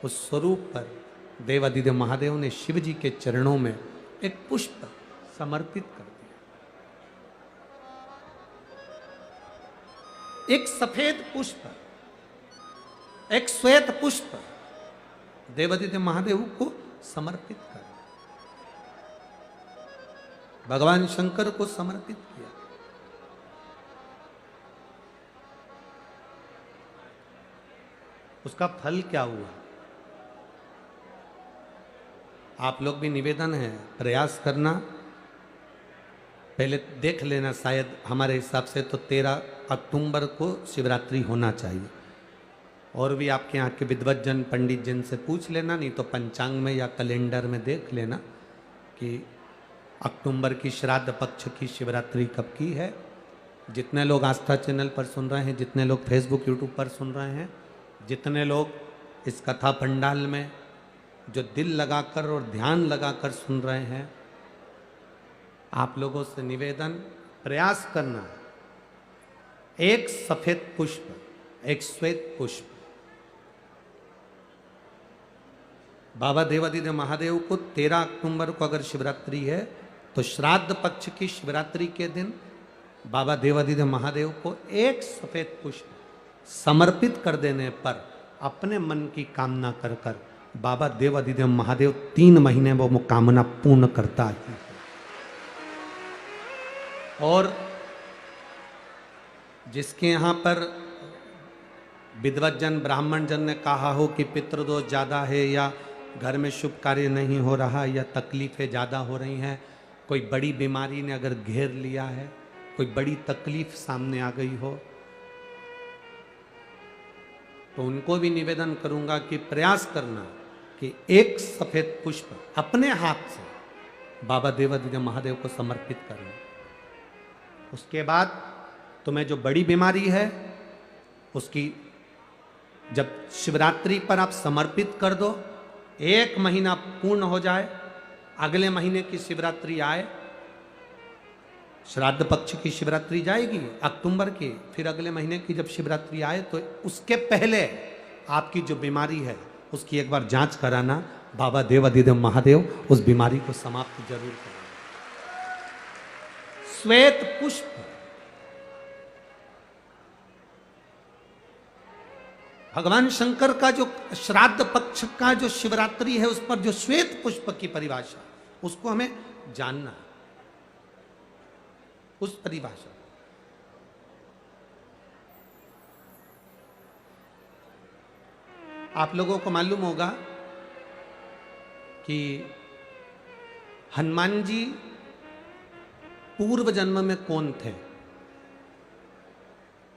उस स्वरूप पर देवादिदेव महादेव ने शिव जी के चरणों में एक पुष्प समर्पित कर दिया। एक सफेद पुष्प, एक श्वेत पुष्प देवादिदेव महादेव को समर्पित कर, भगवान शंकर को समर्पित किया। उसका फल क्या हुआ? आप लोग भी निवेदन है, प्रयास करना, पहले देख लेना, शायद हमारे हिसाब से तो 13 अक्टूबर को शिवरात्रि होना चाहिए। और भी आपके यहाँ के विद्वज्जन पंडित जन से पूछ लेना, नहीं तो पंचांग में या कैलेंडर में देख लेना कि अक्टूबर की श्राद्ध पक्ष की शिवरात्रि कब की है। जितने लोग आस्था चैनल पर सुन रहे हैं, जितने लोग फेसबुक यूट्यूब पर सुन रहे हैं, जितने लोग इस कथा पंडाल में जो दिल लगाकर और ध्यान लगाकर सुन रहे हैं, आप लोगों से निवेदन, प्रयास करना, एक सफेद पुष्प, एक श्वेत पुष्प बाबा देवादिदेव महादेव को 13 अक्टूबर को अगर शिवरात्रि है तो श्राद्ध पक्ष की शिवरात्रि के दिन बाबा देवादिदेव महादेव को एक सफेद पुष्प समर्पित कर देने पर अपने मन की कामना कर कर बाबा देवादिदेव महादेव 3 महीने वो कामना पूर्ण करता है। और जिसके यहाँ पर विद्वत जन ब्राह्मण जन ने कहा हो कि पितृदोष ज़्यादा है या घर में शुभ कार्य नहीं हो रहा या तकलीफ़ें ज़्यादा हो रही हैं, कोई बड़ी बीमारी ने अगर घेर लिया है, कोई बड़ी तकलीफ सामने आ गई हो, तो उनको भी निवेदन करूंगा कि प्रयास करना कि एक सफेद पुष्प अपने हाथ से बाबा देवादिदेव महादेव को समर्पित करना। उसके बाद तुम्हें जो बड़ी बीमारी है उसकी जब शिवरात्रि पर आप समर्पित कर दो, 1 महीना पूर्ण हो जाए, अगले महीने की शिवरात्रि आए, श्राद्ध पक्ष की शिवरात्रि जाएगी अक्टूबर की, फिर अगले महीने की जब शिवरात्रि आए तो उसके पहले आपकी जो बीमारी है उसकी एक बार जांच कराना। बाबा देवादिदेव महादेव उस बीमारी को समाप्त जरूर करेंगे। श्वेत पुष्प, भगवान शंकर का जो श्राद्ध पक्ष का जो शिवरात्रि है उस पर जो श्वेत पुष्प की परिभाषा, उसको हमें जानना, उस परिभाषा। आप लोगों को मालूम होगा कि हनुमान जी पूर्व जन्म में कौन थे?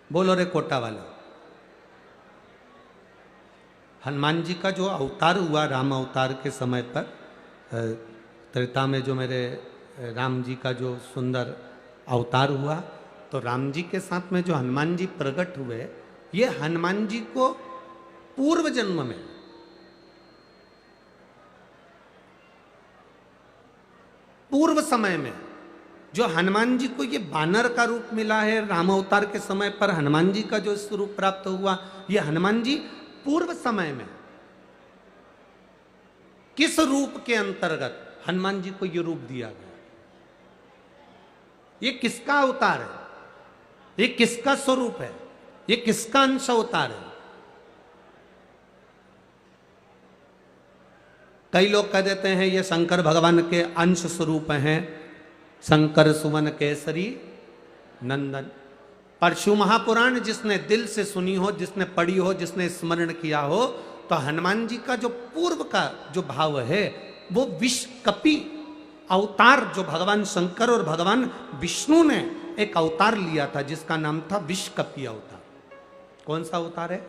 बोलो रे कोटा वाला। हनुमान जी का जो अवतार हुआ राम अवतार के समय पर, त्रेता में जो मेरे राम जी का जो सुंदर अवतार हुआ, तो राम जी के साथ में जो हनुमान जी प्रकट हुए, ये हनुमान जी को पूर्व जन्म में पूर्व समय में जो हनुमान जी को ये बानर का रूप मिला है, राम अवतार के समय पर हनुमान जी का जो स्वरूप प्राप्त हुआ, ये हनुमान जी पूर्व समय में किस रूप के अंतर्गत हनुमान जी को ये रूप दिया गया, ये किसका अवतार है, ये किसका स्वरूप है, ये किसका अंश अवतार है? कई लोग कह देते हैं ये शंकर भगवान के अंश स्वरूप हैं, शंकर सुमन केसरी नंदन। पर शिव महापुराण जिसने दिल से सुनी हो, जिसने पढ़ी हो, जिसने स्मरण किया हो, तो हनुमान जी का जो पूर्व का जो भाव है वो विषकपी अवतार, जो भगवान शंकर और भगवान विष्णु ने एक अवतार लिया था जिसका नाम था विषकपी अवतार। कौन सा अवतार है?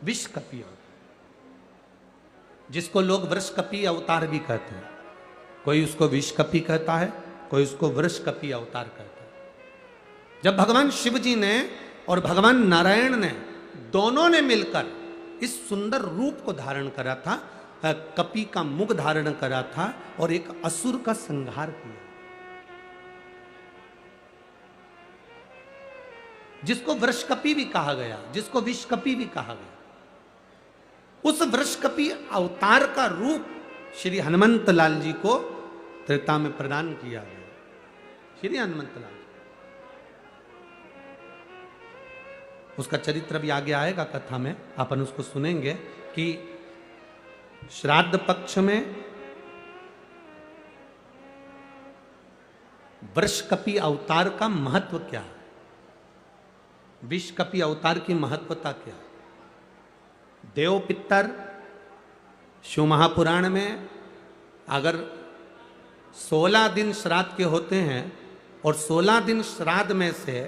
विषकपी अवतार, जिसको लोग वृषकपी अवतार भी कहते हैं। कोई उसको विषकपी कहता है, कोई उसको वृषकपी अवतार कहता है। जब भगवान शिव जी ने और भगवान नारायण ने दोनों ने मिलकर इस सुंदर रूप को धारण करा था, कपि का मुख धारण करा था और एक असुर का संहार किया, जिसको वृषकपी भी कहा गया, जिसको विषकपी भी कहा गया। उस वृषकपी अवतार का रूप श्री हनुमंत लाल जी को त्रेता में प्रदान किया गया। श्री हनुमंत लाल, उसका चरित्र भी आगे आएगा कथा में, अपन उसको सुनेंगे कि श्राद्ध पक्ष में वृषकपी अवतार का महत्व क्या है, विषकपी अवतार की महत्वता क्या है। देव पितर शिव महापुराण में अगर 16 दिन श्राद्ध के होते हैं और 16 दिन श्राद्ध में से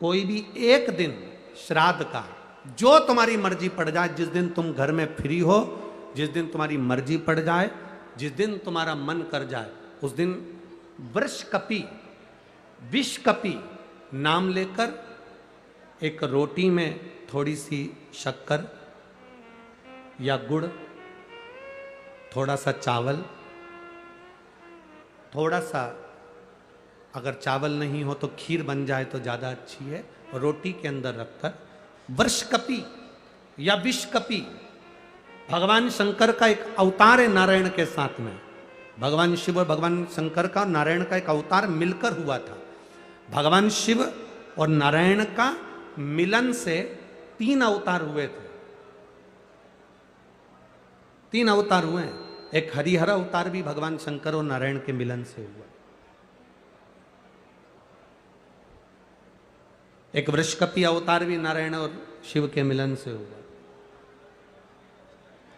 कोई भी एक दिन श्राद्ध का, जो तुम्हारी मर्जी पड़ जाए, जिस दिन तुम घर में फ्री हो, जिस दिन तुम्हारी मर्जी पड़ जाए, जिस दिन तुम्हारा मन कर जाए, उस दिन वृषकपी विषकपी नाम लेकर एक रोटी में थोड़ी सी शक्कर या गुड़, थोड़ा सा चावल, थोड़ा सा अगर चावल नहीं हो तो खीर बन जाए तो ज़्यादा अच्छी है, रोटी के अंदर रखकर वृषकपी या विषकपी, भगवान शंकर का एक अवतार है नारायण के साथ में। भगवान शिव और भगवान शंकर का नारायण का एक अवतार मिलकर हुआ था। भगवान शिव और नारायण का मिलन से 3 अवतार हुए थे, 3 अवतार हुए हैं। एक हरिहर अवतार भी भगवान शंकर और नारायण के मिलन से हुआ। एक वृषकपि अवतार भी नारायण और शिव के मिलन से हुआ।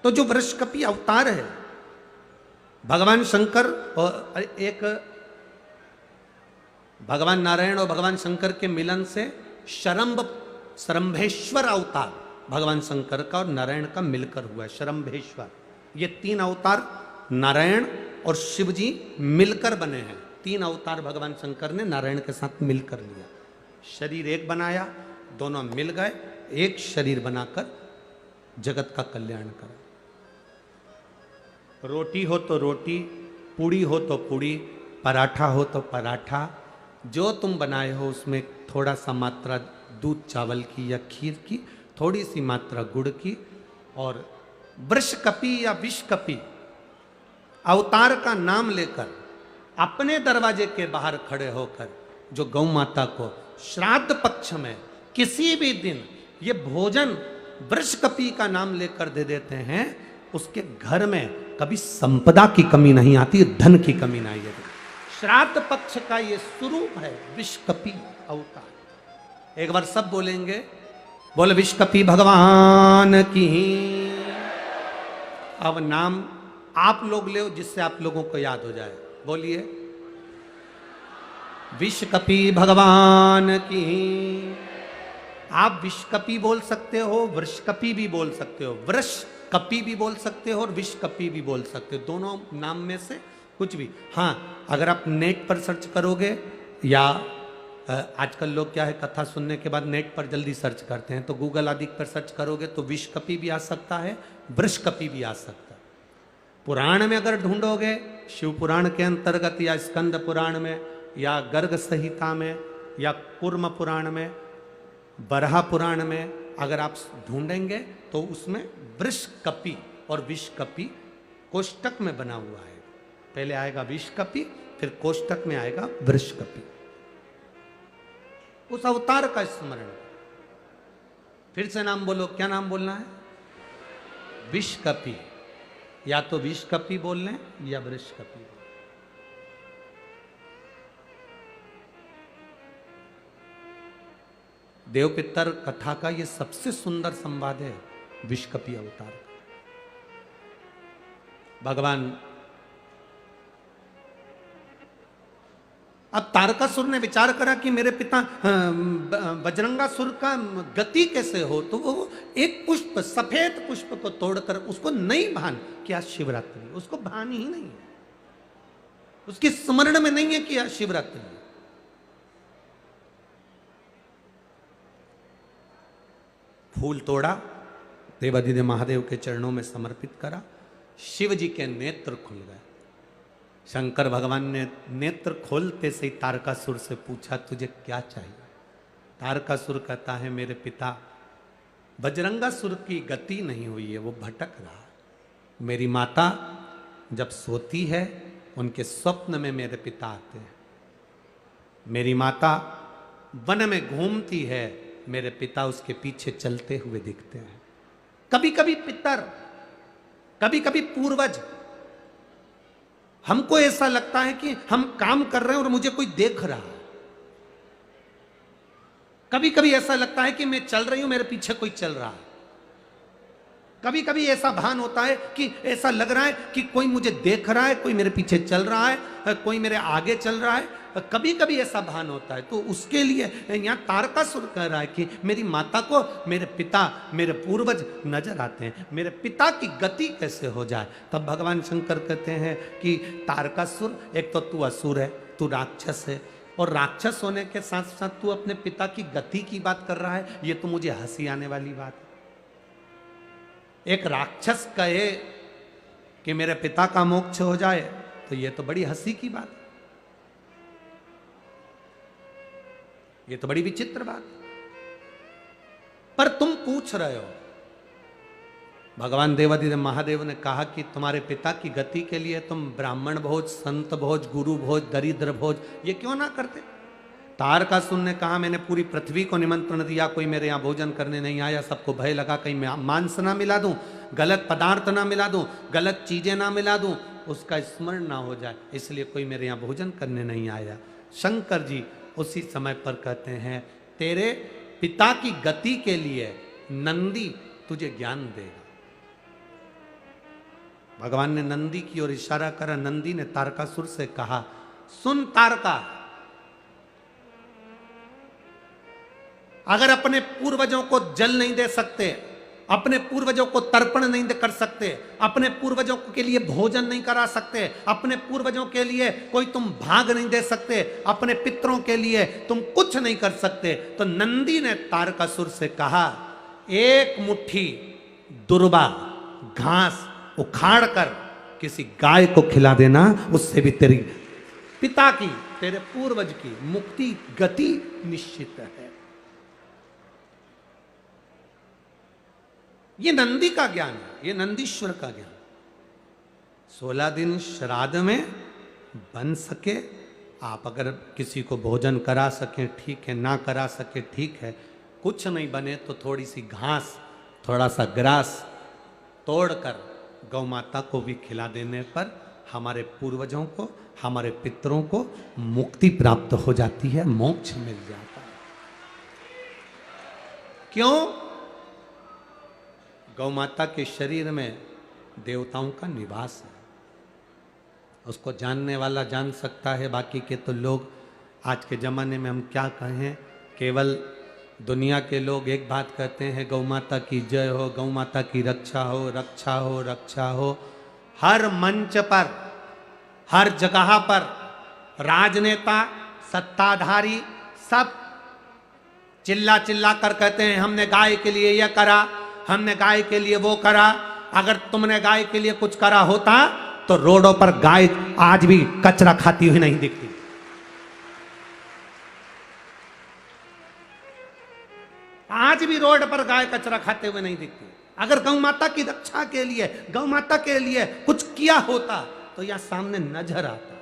तो जो वृषकपि अवतार है भगवान शंकर और एक भगवान नारायण और भगवान शंकर के मिलन से शरंभेश्वर अवतार भगवान शंकर का और नारायण का मिलकर हुआ है। शरंभेश्वर, ये 3 अवतार नारायण और शिव जी मिलकर बने हैं। 3 अवतार भगवान शंकर ने नारायण के साथ मिलकर लिया, शरीर एक बनाया, दोनों मिल गए, एक शरीर बनाकर जगत का कल्याण करा। रोटी हो तो रोटी, पूड़ी हो तो पूड़ी, पराठा हो तो पराठा, जो तुम बनाए हो उसमें थोड़ा सा मात्रा दूध चावल की या खीर की, थोड़ी सी मात्रा गुड़ की, और वृषकपि या विषकपि अवतार का नाम लेकर अपने दरवाजे के बाहर खड़े होकर जो गौ माता को श्राद्ध पक्ष में किसी भी दिन ये भोजन वृषकपि का नाम लेकर दे देते हैं, उसके घर में कभी संपदा की कमी नहीं आती, धन की कमी नहीं आती। श्राद्ध पक्ष का ये स्वरूप है विषकपि अवतार। एक बार सब बोलेंगे, बोल विषकपि भगवान की। अब नाम आप लोग ले जिससे आप लोगों को याद हो जाए, बोलिए विषकपि भगवान की। आप विषकपि बोल सकते हो, वृषकपि भी बोल सकते हो, वृषकपि भी बोल सकते हो और विषकपि भी बोल सकते हो, दोनों नाम में से कुछ भी। हाँ, अगर आप नेट पर सर्च करोगे या आजकल लोग क्या है कथा सुनने के बाद नेट पर जल्दी सर्च करते हैं, तो गूगल आदि पर सर्च करोगे तो विषकपि भी आ सकता है, वृषकपि भी आ सकता है। पुराण में अगर ढूंढोगे, शिव पुराण के अंतर्गत या स्कंद पुराण में या गर्ग संहिता में या कूर्म पुराण में, बरहा पुराण में अगर आप ढूंढेंगे तो उसमें वृषकपि और विषकपि कोष्टक में बना हुआ है। पहले आएगा विषकपि, फिर कोष्टक में आएगा वृषकपि। उस अवतार का स्मरण। फिर से नाम बोलो, क्या नाम बोलना है? विषकपि। या तो विषकपि बोल लें या वृषकपि। देव पितर कथा का ये सबसे सुंदर संवाद है विषकपि अवतार का। भगवान अब तारकासुर ने विचार करा कि मेरे पिता बजरंगासुर का गति कैसे हो, तो वो एक पुष्प, सफेद पुष्प को तोड़कर, उसको नहीं भान कि आज शिवरात्रि, उसको भान ही नहीं है, उसकी स्मरण में नहीं है कि आज शिवरात्रि। फूल तोड़ा, देवादिदेव महादेव के चरणों में समर्पित करा, शिव जी के नेत्र खुल गए। शंकर भगवान ने नेत्र खोलते से ही तारकासुर से पूछा, तुझे क्या चाहिए? तारकासुर कहता है, मेरे पिता बजरंगासुर की गति नहीं हुई है, वो भटक रहा है। मेरी माता जब सोती है उनके स्वप्न में मेरे पिता आते हैं। मेरी माता वन में घूमती है, मेरे पिता उसके पीछे चलते हुए दिखते हैं। कभी कभी पितर, कभी कभी पूर्वज, हमको ऐसा लगता है कि हम काम कर रहे हैं और मुझे कोई देख रहा है। कभी कभी ऐसा लगता है कि मैं चल रही हूं, मेरे पीछे कोई चल रहा है। कभी कभी ऐसा भान होता है कि ऐसा लग रहा है कि कोई मुझे देख रहा है, कोई मेरे पीछे चल रहा है, कोई मेरे आगे चल रहा है। कभी कभी ऐसा भान होता है। तो उसके लिए यहाँ तारकासुर कह रहा है कि मेरी माता को मेरे पिता, मेरे पूर्वज नजर आते हैं, मेरे पिता की गति कैसे हो जाए। तब भगवान शंकर कहते हैं कि तारकासुर, एक तो तू असुर है, तू राक्षस है, और राक्षस होने के साथ साथ तू अपने पिता की गति की बात कर रहा है, ये तो मुझे हंसी आने वाली बात है। एक राक्षस कहे कि मेरे पिता का मोक्ष हो जाए, तो ये तो बड़ी हंसी की बात है, ये तो बड़ी विचित्र बात। पर तुम पूछ रहे हो, भगवान देवादिदेव महादेव ने कहा कि तुम्हारे पिता की गति के लिए तुम ब्राह्मण भोज, संत भोज, गुरु भोज, दरिद्र भोज ये क्यों ना करते? तारकासुर ने कहा, मैंने पूरी पृथ्वी को निमंत्रण दिया, कोई मेरे यहाँ भोजन करने नहीं आया। सबको भय लगा कहीं मैं मांस ना मिला दूं, गलत पदार्थ ना मिला दूं, गलत चीजें ना मिला दूं, उसका स्मरण ना हो जाए, इसलिए कोई मेरे यहाँ भोजन करने नहीं आया। शंकर जी उसी समय पर कहते हैं तेरे पिता की गति के लिए नंदी तुझे ज्ञान देगा। भगवान ने नंदी की ओर इशारा करा। नंदी ने तारकासुर से कहा, सुन तारका, अगर अपने पूर्वजों को जल नहीं दे सकते, अपने पूर्वजों को तर्पण नहीं कर सकते, अपने पूर्वजों के लिए भोजन नहीं करा सकते, अपने पूर्वजों के लिए कोई तुम भाग नहीं दे सकते, अपने पितरों के लिए तुम कुछ नहीं कर सकते, तो नंदी ने तारकासुर से कहा, एक मुट्ठी दुर्बा घास उखाड़ कर किसी गाय को खिला देना, उससे भी तेरी पिता की, तेरे पूर्वज की मुक्ति गति निश्चित है। ये नंदी का ज्ञान है, ये नंदीश्वर का ज्ञान। 16 दिन श्राद्ध में बन सके, आप अगर किसी को भोजन करा सकें ठीक है, ना करा सके ठीक है, कुछ नहीं बने तो थोड़ी सी घास, थोड़ा सा ग्रास तोड़कर गौ माता को भी खिला देने पर हमारे पूर्वजों को, हमारे पितरों को मुक्ति प्राप्त हो जाती है, मोक्ष मिल जाता है। क्यों? गौ माता के शरीर में देवताओं का निवास है, उसको जानने वाला जान सकता है, बाकी के तो लोग आज के ज़माने में हम क्या कहें, केवल दुनिया के लोग एक बात कहते हैं, गौ माता की जय हो, गौ माता की रक्षा हो, रक्षा हो, रक्षा हो। हर मंच पर, हर जगह पर राजनेता, सत्ताधारी सब चिल्ला चिल्ला कर कहते हैं, हमने गाय के लिए यह करा, हमने गाय के लिए वो करा। अगर तुमने गाय के लिए कुछ करा होता तो रोडों पर गाय आज भी कचरा खाती हुई नहीं दिखती। आज भी रोड पर गाय कचरा खाते हुए नहीं दिखती। अगर गौ माता की रक्षा के लिए, गौ माता के लिए कुछ किया होता तो यह सामने नजर आता।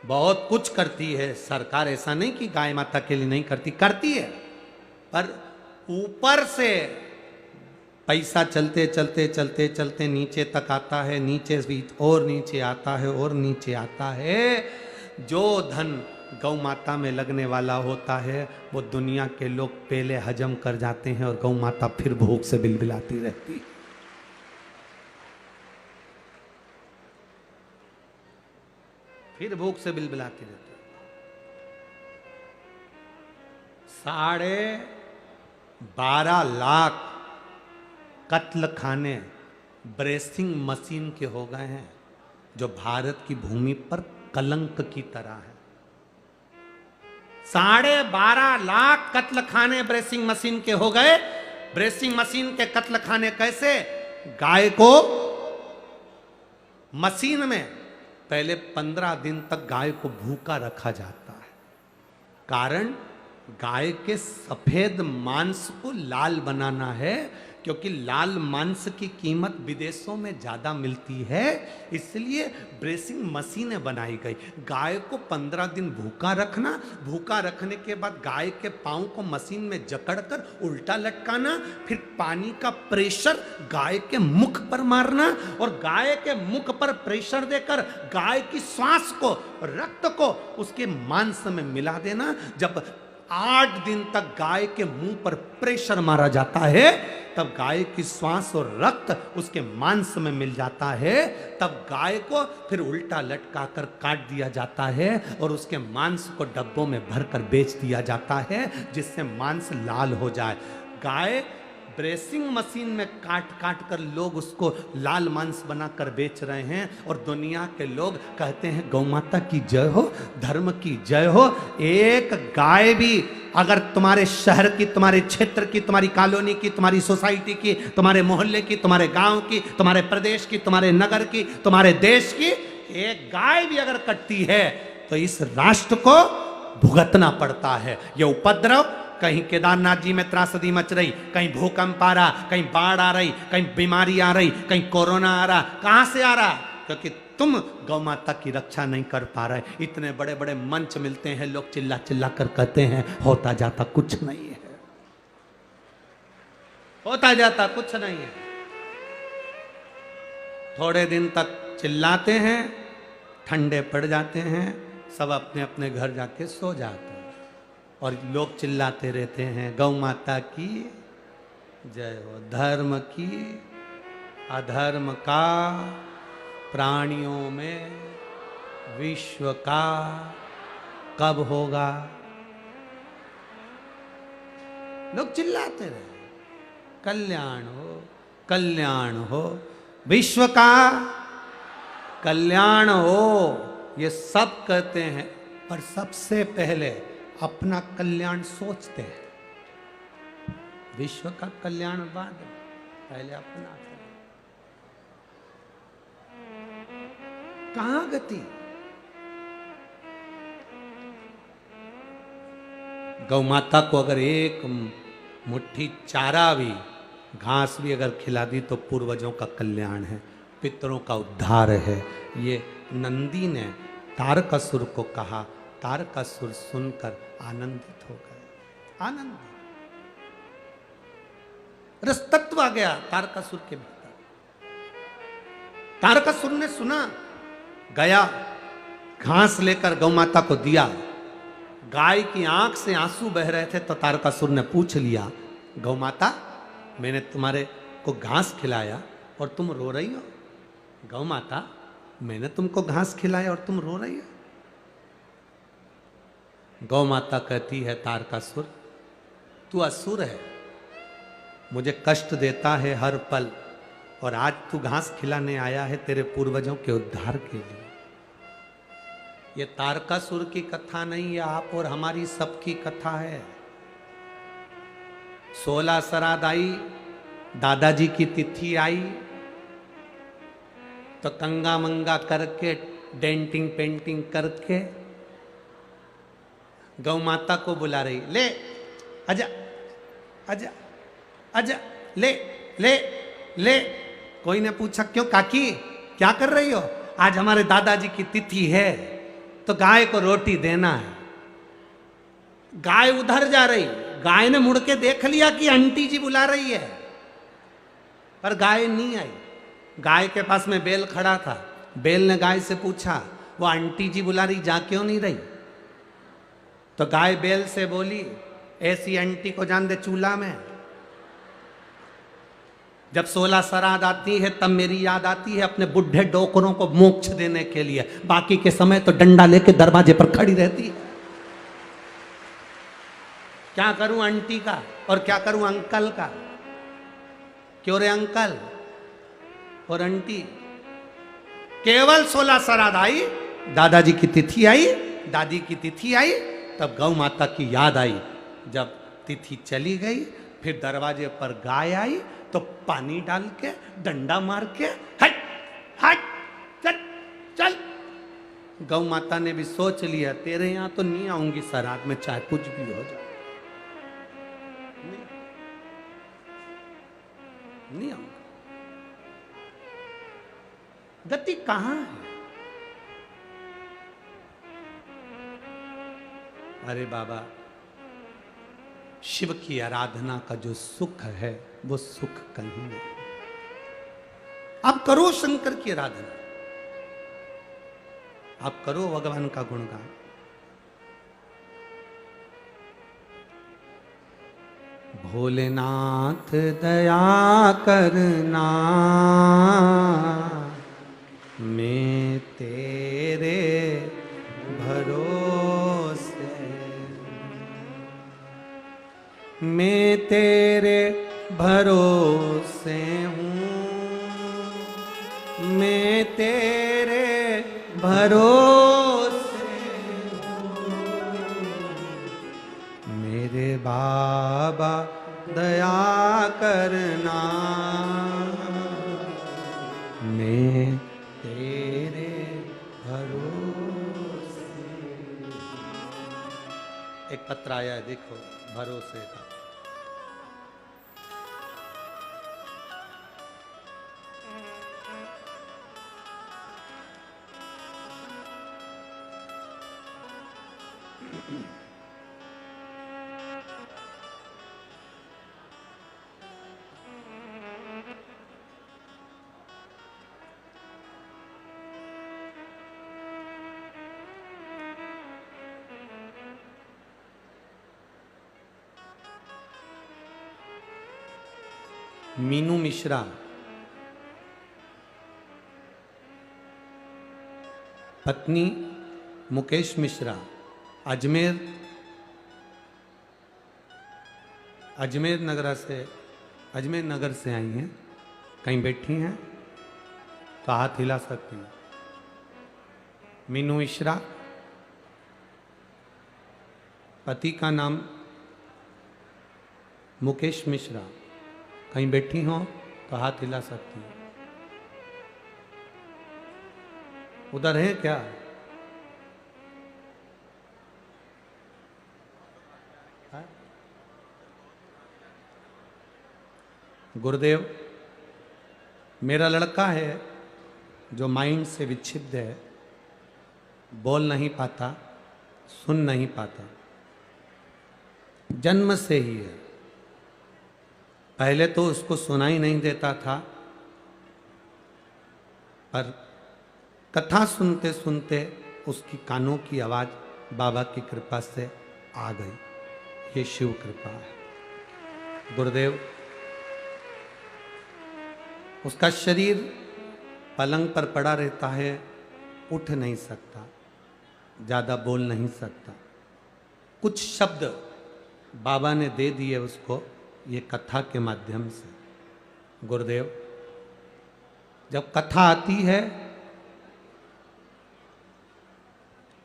बहुत कुछ करती है सरकार, ऐसा नहीं कि गाय माता के लिए नहीं करती, करती है, पर ऊपर से पैसा चलते चलते चलते चलते नीचे तक आता है, नीचे भी और नीचे आता है और नीचे आता है। जो धन गौ माता में लगने वाला होता है वो दुनिया के लोग पहले हजम कर जाते हैं और गौ माता फिर भूख से बिलबिलाती रहती है। फिर भूख से बिलबिलाती रहती है। 12.5 लाख कत्ल खाने ब्रेसिंग मशीन के हो गए हैं, जो भारत की भूमि पर कलंक की तरह है। 12.5 लाख कत्ल खाने ब्रेसिंग मशीन के हो गए। ब्रेसिंग मशीन के कत्ल खाने कैसे? गाय को मशीन में पहले 15 दिन तक गाय को भूखा रखा जाता है, कारण गाय के सफेद मांस को लाल बनाना है, क्योंकि लाल मांस की कीमत विदेशों में ज़्यादा मिलती है, इसलिए ब्रेसिंग मशीनें बनाई गई। गाय को 15 दिन भूखा रखना, भूखा रखने के बाद गाय के पाँव को मशीन में जकड़कर उल्टा लटकाना, फिर पानी का प्रेशर गाय के मुख पर मारना और गाय के मुख पर प्रेशर देकर गाय की श्वास को, रक्त को उसके मांस में मिला देना। जब 8 दिन तक गाय के मुंह पर प्रेशर मारा जाता है, तब गाय की श्वास और रक्त उसके मांस में मिल जाता है, तब गाय को फिर उल्टा लटका कर काट दिया जाता है और उसके मांस को डब्बों में भरकर बेच दिया जाता है, जिससे मांस लाल हो जाए। गाय ब्रेसिंग मशीन में काट काट कर लोग उसको लाल मांस बनाकर बेच रहे हैं और दुनिया के लोग कहते हैं गौ माता की जय हो, धर्म की जय हो। एक गाय भी अगर तुम्हारे शहर की, तुम्हारे क्षेत्र की, तुम्हारी कॉलोनी की, तुम्हारी सोसाइटी की, तुम्हारे मोहल्ले की, तुम्हारे गांव की, तुम्हारे प्रदेश की, तुम्हारे नगर की, तुम्हारे देश की एक गाय भी अगर कटती है तो इस राष्ट्र को भुगतना पड़ता है। ये उपद्रव, कहीं केदारनाथ जी में त्रासदी मच रही, कहीं भूकंप आ रहा, कहीं बाढ़ आ रही, कहीं बीमारी आ रही, कहीं कोरोना आ रहा, कहां से आ रहा? क्योंकि तुम गौ माता की रक्षा नहीं कर पा रहे। इतने बड़े बड़े मंच मिलते हैं, लोग चिल्ला चिल्ला कर कहते हैं, होता जाता कुछ नहीं है, होता जाता कुछ नहीं है। थोड़े दिन तक चिल्लाते हैं, ठंडे पड़ जाते हैं, सब अपने अपने घर जाके सो जाते हैं और लोग चिल्लाते रहते हैं गौ माता की जय हो, धर्म की अधर्म का प्राणियों में विश्व का कब होगा। लोग चिल्लाते रहे कल्याण हो, कल्याण हो, विश्व का कल्याण हो, ये सब कहते हैं, पर सबसे पहले अपना कल्याण सोचते हैं। विश्व का कल्याण बाद, पहले अपना कल्याण। कहां गति? गौ माता को अगर एक मुट्ठी चारा भी, घास भी अगर खिला दी तो पूर्वजों का कल्याण है, पितरों का उद्धार है। ये नंदी ने तारकासुर को कहा, तारकासुर सुनकर आनंदित हो गए। आनंद रस तत्व आ गया तारकासुर के भीतर। तारकासुर ने सुना, गया घास लेकर गौ माता को दिया। गाय की आंख से आंसू बह रहे थे तो तारकासुर ने पूछ लिया, गौ माता मैंने तुम्हारे को घास खिलाया और तुम रो रही हो? गौ माता मैंने तुमको घास खिलाया और तुम रो रही हो? गौ माता कहती है, तारकासुर तू असुर है, मुझे कष्ट देता है हर पल, और आज तू घास खिलाने आया है तेरे पूर्वजों के उद्धार के लिए। ये तारकासुर की कथा नहीं, ये आप और हमारी सबकी कथा है। 16 श्राद्ध आई, दादाजी की तिथि आई तो कंगा मंगा करके, डेंटिंग पेंटिंग करके गौ माता को बुला रही, ले आजा आजा आजा, ले ले ले। कोई ने पूछा क्यों काकी क्या कर रही हो? आज हमारे दादाजी की तिथि है तो गाय को रोटी देना है। गाय उधर जा रही, गाय ने मुड़ के देख लिया कि आंटी जी बुला रही है, पर गाय नहीं आई। गाय के पास में बैल खड़ा था, बैल ने गाय से पूछा, वो आंटी जी बुला रही, जा क्यों नहीं रही? तो गाय बैल से बोली, ऐसी आंटी को जान दे चूल्हा में। जब 16 श्राद्ध आती है तब मेरी याद आती है अपने बुढ़े डोकरों को मोक्ष देने के लिए, बाकी के समय तो डंडा लेके दरवाजे पर खड़ी रहती है। क्या करूं आंटी का और क्या करूं अंकल का? क्यों रे अंकल और आंटी? केवल 16 श्राद्ध आई, दादाजी की तिथि आई, दादी की तिथि आई, तब गौ माता की याद आई। जब तिथि चली गई, फिर दरवाजे पर गाय आई तो पानी डाल के, डंडा मार के, हट हट चल चल। गौ माता ने भी सोच लिया, तेरे यहां तो नहीं आऊंगी श्राद्ध में, चाहे कुछ भी हो जाए, नहीं आऊंगा। गति कहां है? अरे बाबा, शिव की आराधना का जो सुख है वो सुख कहीं नहीं। आप करो शंकर की आराधना, आप करो भगवान का गुणगान। भोलेनाथ दया करना, मैं तेरे भरोसे, मैं तेरे भरोसे हूँ, मैं तेरे भरोसे हूँ, मेरे बाबा दया करना, मैं तेरे भरोसे। एक पत्र आया है, देखो, भरोसे का। मीनू मिश्रा, पत्नी मुकेश मिश्रा, अजमेर नगर से आई हैं। कहीं बैठी हैं तो हाथ हिला सकती हैं। मीनू मिश्रा, पति का नाम मुकेश मिश्रा, कहीं बैठी हो तो हाथ हिला सकती हैं। उधर है क्या? है? गुरुदेव, मेरा लड़का है जो माइंड से विक्षिप्त है, बोल नहीं पाता, सुन नहीं पाता, जन्म से ही है। पहले तो उसको सुनाई नहीं देता था, पर कथा सुनते सुनते उसकी कानों की आवाज बाबा की कृपा से आ गई। ये शिव कृपा है। गुरुदेव, उसका शरीर पलंग पर पड़ा रहता है, उठ नहीं सकता, ज़्यादा बोल नहीं सकता। कुछ शब्द बाबा ने दे दिए उसको ये कथा के माध्यम से। गुरुदेव, जब कथा आती है,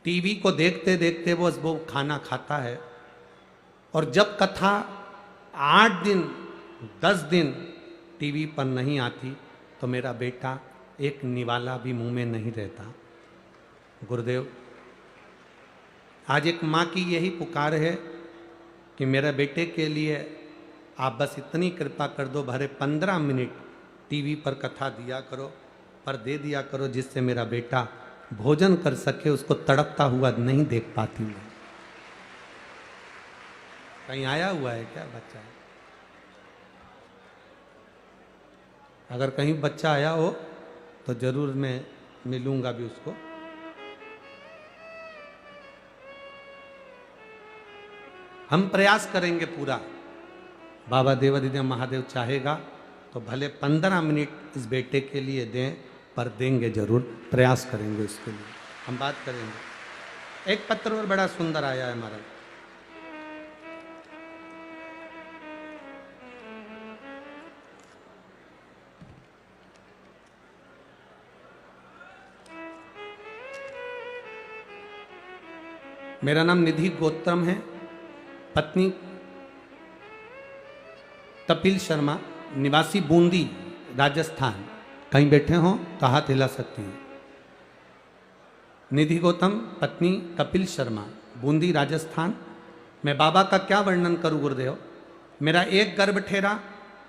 टीवी को देखते देखते वो खाना खाता है, और जब कथा 8 दिन 10 दिन टीवी पर नहीं आती तो मेरा बेटा एक निवाला भी मुंह में नहीं रहता। गुरुदेव, आज एक माँ की यही पुकार है कि मेरे बेटे के लिए आप बस इतनी कृपा कर दो, भरे 15 मिनट टीवी पर कथा दिया करो, पर दे दिया करो, जिससे मेरा बेटा भोजन कर सके। उसको तड़पता हुआ नहीं देख पाती मैं। कहीं आया हुआ है क्या बच्चा? अगर कहीं बच्चा आया हो तो जरूर मैं मिलूंगा भी उसको। हम प्रयास करेंगे पूरा। बाबा देवादिदेव महादेव चाहेगा तो भले 15 मिनट इस बेटे के लिए दें, पर देंगे जरूर, प्रयास करेंगे उसके लिए। हम बात करेंगे। एक पत्र और बड़ा सुंदर आया है हमारा। मेरा नाम निधि गोत्रम है, पत्नी कपिल शर्मा, निवासी बूंदी राजस्थान। कहीं बैठे हो तो हाथ हिला सकती हैं। निधि गौतम, पत्नी कपिल शर्मा, बूंदी राजस्थान। मैं बाबा का क्या वर्णन करूं गुरुदेव। मेरा एक गर्भ ठेरा,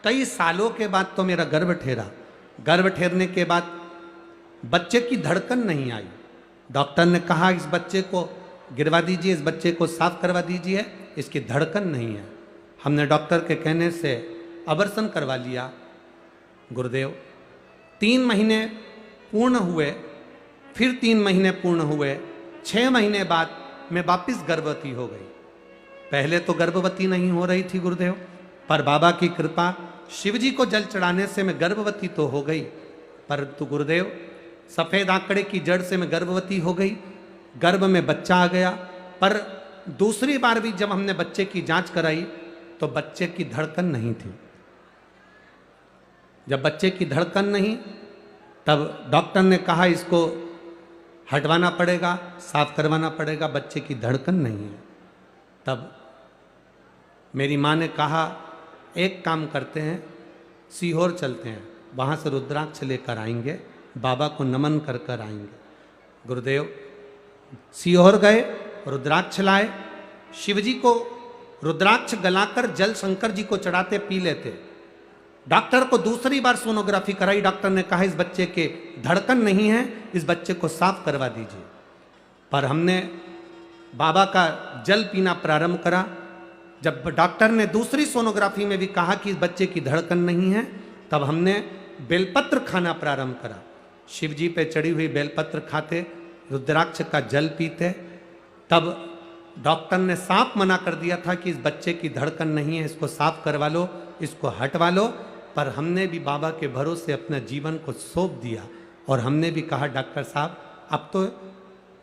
कई सालों के बाद तो मेरा गर्भ ठेरा। गर्भ ठेरने के बाद बच्चे की धड़कन नहीं आई। डॉक्टर ने कहा इस बच्चे को गिरवा दीजिए, इस बच्चे को साफ करवा दीजिए, इसकी धड़कन नहीं है। हमने डॉक्टर के कहने से अबॉर्शन करवा लिया। गुरुदेव, 3 महीने पूर्ण हुए, फिर 3 महीने पूर्ण हुए, 6 महीने बाद मैं वापिस गर्भवती हो गई। पहले तो गर्भवती नहीं हो रही थी गुरुदेव, पर बाबा की कृपा, शिव जी को जल चढ़ाने से मैं गर्भवती तो हो गई, परंतु गुरुदेव सफेद आंकड़े की जड़ से मैं गर्भवती हो गई। गर्भ में बच्चा आ गया, पर दूसरी बार भी जब हमने बच्चे की जांच कराई तो बच्चे की धड़कन नहीं थी। जब बच्चे की धड़कन नहीं, तब डॉक्टर ने कहा इसको हटवाना पड़ेगा, साफ करवाना पड़ेगा, बच्चे की धड़कन नहीं है। तब मेरी माँ ने कहा एक काम करते हैं, सीहोर चलते हैं, वहाँ से रुद्राक्ष लेकर आएंगे, बाबा को नमन कर कर आएंगे। गुरुदेव, सीहोर गए, रुद्राक्ष लाए। शिव जी को रुद्राक्ष गलाकर जल शंकर जी को चढ़ाते पी लेते। डॉक्टर को दूसरी बार सोनोग्राफी कराई। डॉक्टर ने कहा इस बच्चे के धड़कन नहीं है, इस बच्चे को साफ करवा दीजिए। पर हमने बाबा का जल पीना प्रारंभ करा। जब डॉक्टर ने दूसरी सोनोग्राफी में भी कहा कि इस बच्चे की धड़कन नहीं है, तब हमने बेलपत्र खाना प्रारंभ करा। शिव जी पे चढ़ी हुई बेलपत्र खाते, रुद्राक्ष का जल पीते। तब डॉक्टर ने साफ मना कर दिया था कि इस बच्चे की धड़कन नहीं है, इसको साफ करवा लो, इसको हटवा लो। पर हमने भी बाबा के भरोसे अपना जीवन को सौंप दिया और हमने भी कहा डॉक्टर साहब अब तो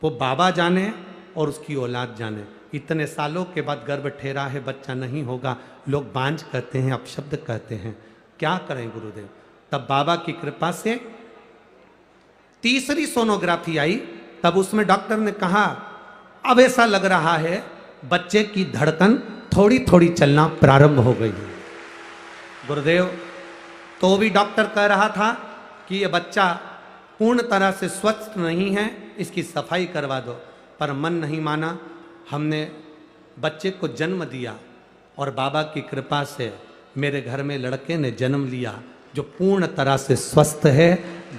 वो बाबा जाने और उसकी औलाद जाने, इतने सालों के बाद गर्भ ठहरा है, बच्चा नहीं होगा, लोग बांझ कहते हैं, अपशब्द कहते हैं, क्या करें गुरुदेव। तब बाबा की कृपा से तीसरी सोनोग्राफी आई, तब उसमें डॉक्टर ने कहा अब ऐसा लग रहा है बच्चे की धड़कन थोड़ी थोड़ी चलना प्रारंभ हो गई है। गुरुदेव तो भी डॉक्टर कह रहा था कि ये बच्चा पूर्ण तरह से स्वस्थ नहीं है, इसकी सफाई करवा दो, पर मन नहीं माना। हमने बच्चे को जन्म दिया और बाबा की कृपा से मेरे घर में लड़के ने जन्म लिया जो पूर्ण तरह से स्वस्थ है।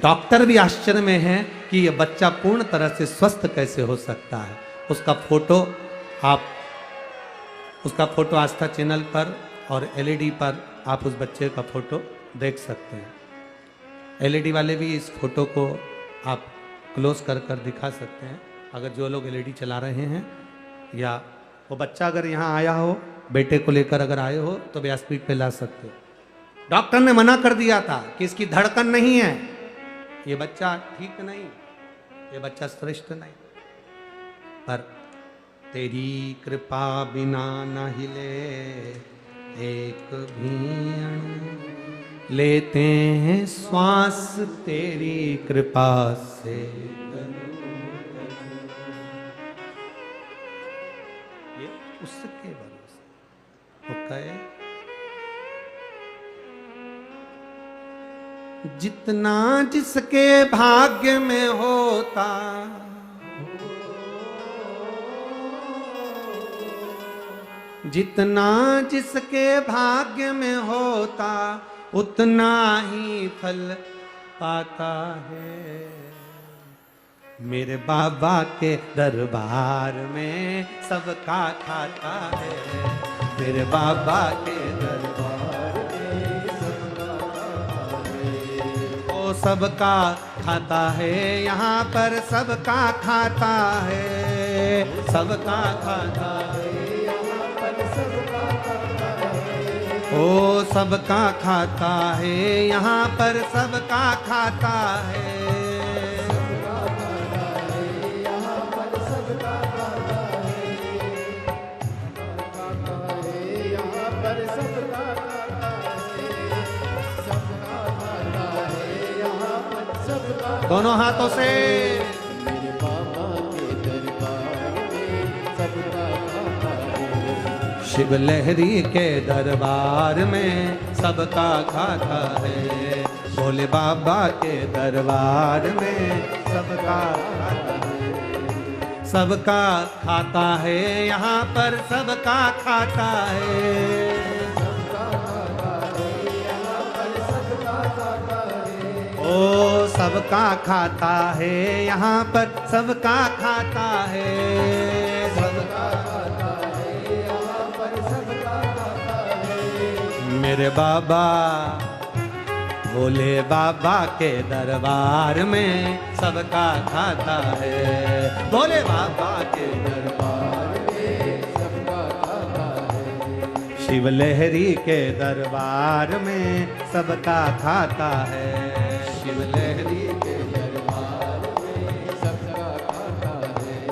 डॉक्टर भी आश्चर्य में है कि ये बच्चा पूर्ण तरह से स्वस्थ कैसे हो सकता है। उसका फोटो आस्था चैनल पर और एलईडी पर आप उस बच्चे का फोटो देख सकते हैं। एलईडी वाले भी इस फोटो को आप क्लोज कर कर दिखा सकते हैं, अगर जो लोग एलईडी चला रहे हैं, या वो बच्चा अगर यहाँ आया हो, बेटे को लेकर अगर आए हो तो व्यासपीठ पे ला सकते हो। डॉक्टर ने मना कर दिया था कि इसकी धड़कन नहीं है, ये बच्चा ठीक नहीं, ये बच्चा श्रेष्ठ नहीं, पर तेरी कृपा बिना न हिले एक भी अणु, लेते हैं श्वास तेरी कृपा से। ये उसके भरोसे वो कहे जितना जिसके भाग्य में होता, जितना जिसके भाग्य में होता उतना ही फल पाता है। मेरे बाबा के दरबार में सबका खाता है, मेरे बाबा के दरबार में सबका खाता है। वो सबका खाता है, यहाँ पर सबका खाता है, सबका खाता है, ओ सबका खाता है, यहाँ पर सबका खाता है, यहाँ पर सबका खाता है, यहाँ पर सबका खाता है, यहाँ पर सबका। दोनों हाथों से मेरे बाबा के दरबार में सबका खाता है, शिव लहरी के दरबार में सबका खाता है, भोले बाबा के दरबार में सबका खाता है, सबका खाता है, यहाँ पर सबका खाता है, सबका खाता है, यहाँ पर सबका खाता है, ओ सबका खाता है, यहाँ पर सबका खाता है, सबका खाता है, यहाँ पर सबका खाता है। मेरे बाबा भोले बाबा के दरबार में सबका खाता है, भोले बाबा के दरबार में सबका खाता है, शिव लहरी के दरबार में सबका खाता है, शिव लहरी के दरबार में सबका खाता है।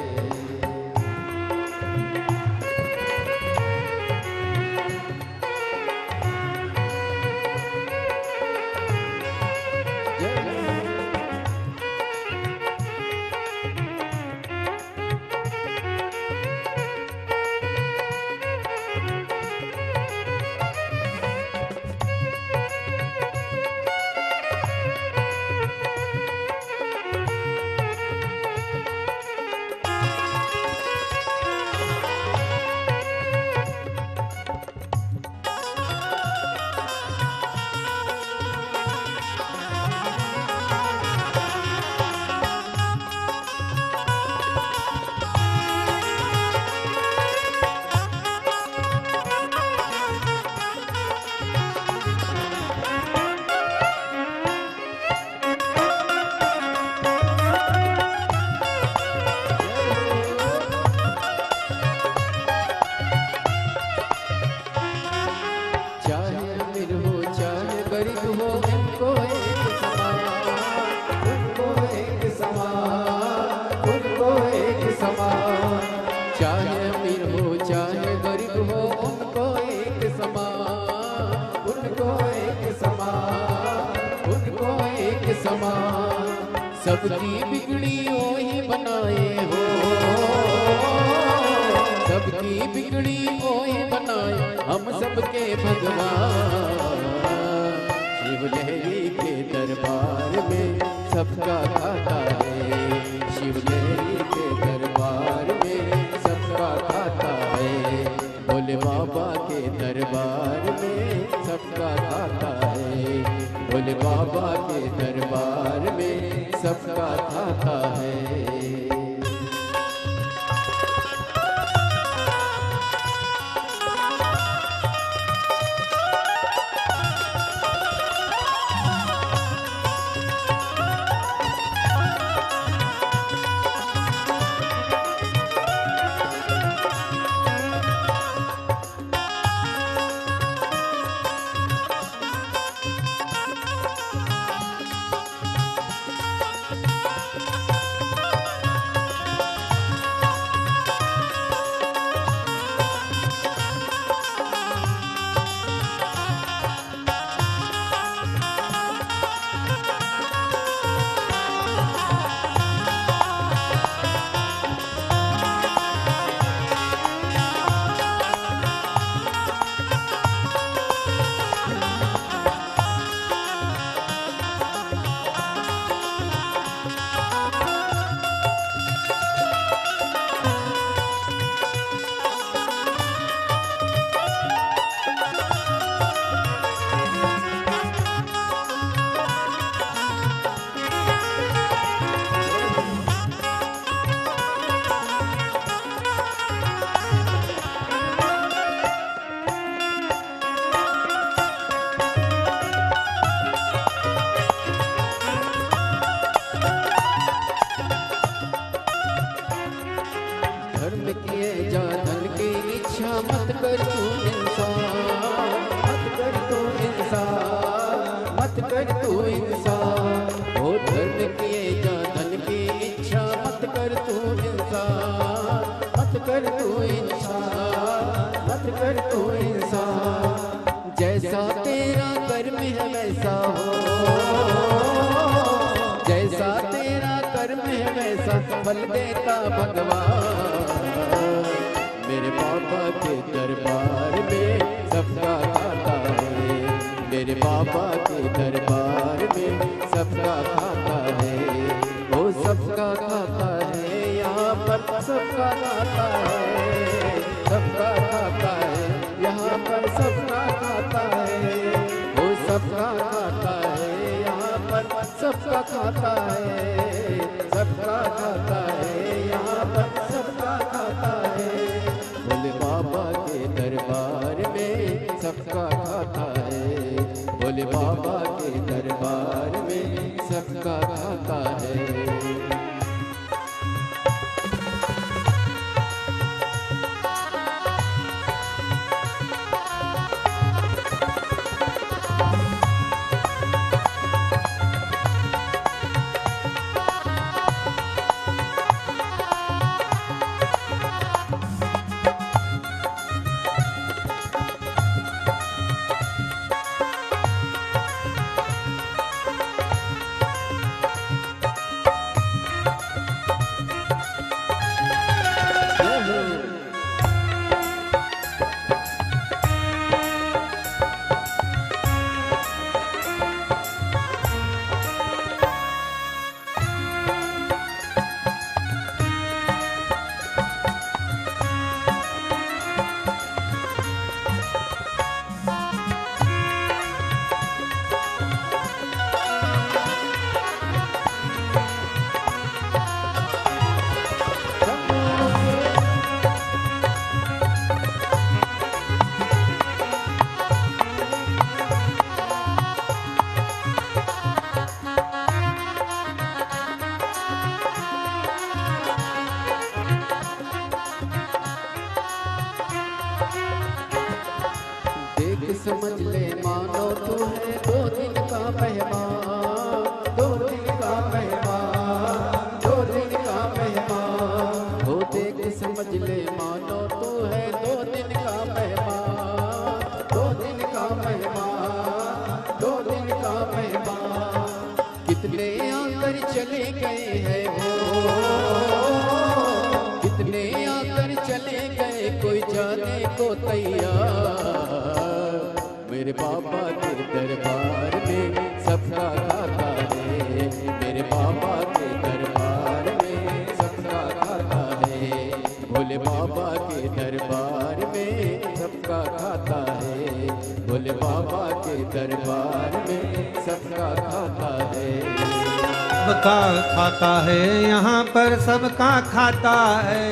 हो उनको एक समान, उनको एक समान, उनको एक समान। चाहे अमीर हो चाहे गरीब हो उनको एक समान, उनको एक समान, उनको एक समान। सबकी बिगड़ी वो ही बनाए हो, सबकी बिगड़ी वो ही बनाए हम सबके भगवान। शिव लहरी के दरबार में सबका खाता है, शिव लहरी के दरबार में सबका खाता है। भोले बाबा के दरबार में सबका खाता है, भोले बाबा के दरबार में सबका खाता है। धर्म किए जा धन की इच्छा मत कर तू इंसान, मत कर तू इंसान, मत कर तू इंसान। ओ धर्म किए जा धन की इच्छा मत कर तू इंसान, मत कर तू इंसान, मत कर तू इंसान। जैसा तेरा कर्म है वैसा हो, जैसा तेरा कर्म है वैसा फल देता भगवान। मेरे बाबा के दरबार में सबका खाता है, मेरे बाबा के दरबार में सबका खाता है। वो सबका खाता है यहाँ पर सबका खाता है, सबका खाता है यहाँ पर सबका खाता है। वो सबका खाता है यहाँ पर सबका खाता है, सबका खाता है यहाँ पर सबका खाता है। भोले बाबा के दरबार में सबका खाता है, भोले बाबा के दरबार में सबका खाता है। मेहमान, कितने आकर चले गए हैं वो, कितने आकर चले गए कोई जाने को तैयार। मेरे बाबा के दरबार में सबका खाता है, मेरे बाबा के दरबार में सबका खाता है, भोले बाबा के दरबार में सबका खाता है, भोले बाबा के दरबार में सबका खाता है। सबका खाता है यहाँ पर सबका खाता है,